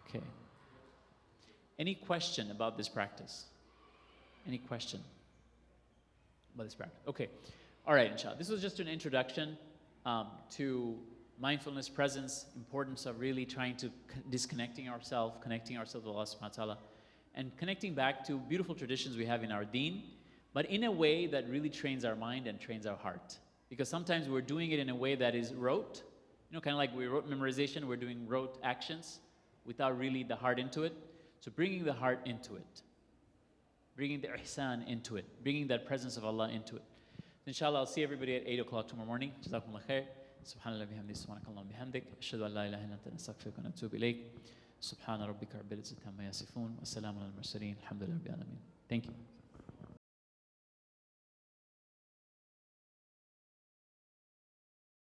Okay. Any question about this practice? Any question about this practice? Okay. All right, inshallah. This was just an introduction to mindfulness, presence, importance of really trying to connecting ourselves with Allah subhanahu wa ta'ala, and connecting back to beautiful traditions we have in our deen, but in a way that really trains our mind and trains our heart. Because sometimes we're doing it in a way that is rote, kind of like we rote memorization, we're doing rote actions without really the heart into it. So bringing the heart into it, bringing the ihsan into it, bringing that presence of Allah into it. Inshallah, I'll see everybody at 8 o'clock tomorrow morning. Jazakumullah khair. Subhanallah bihamdi, subhanakallah bihamdik. Ashhadu an la ilaha illa anta nastaghfiruka wa natubu ilayk. Subhana rabbika rabbil izzati amma yasifun. Wa salamun al mursaleen. Alhamdulillahi rabbil alamin. Thank you.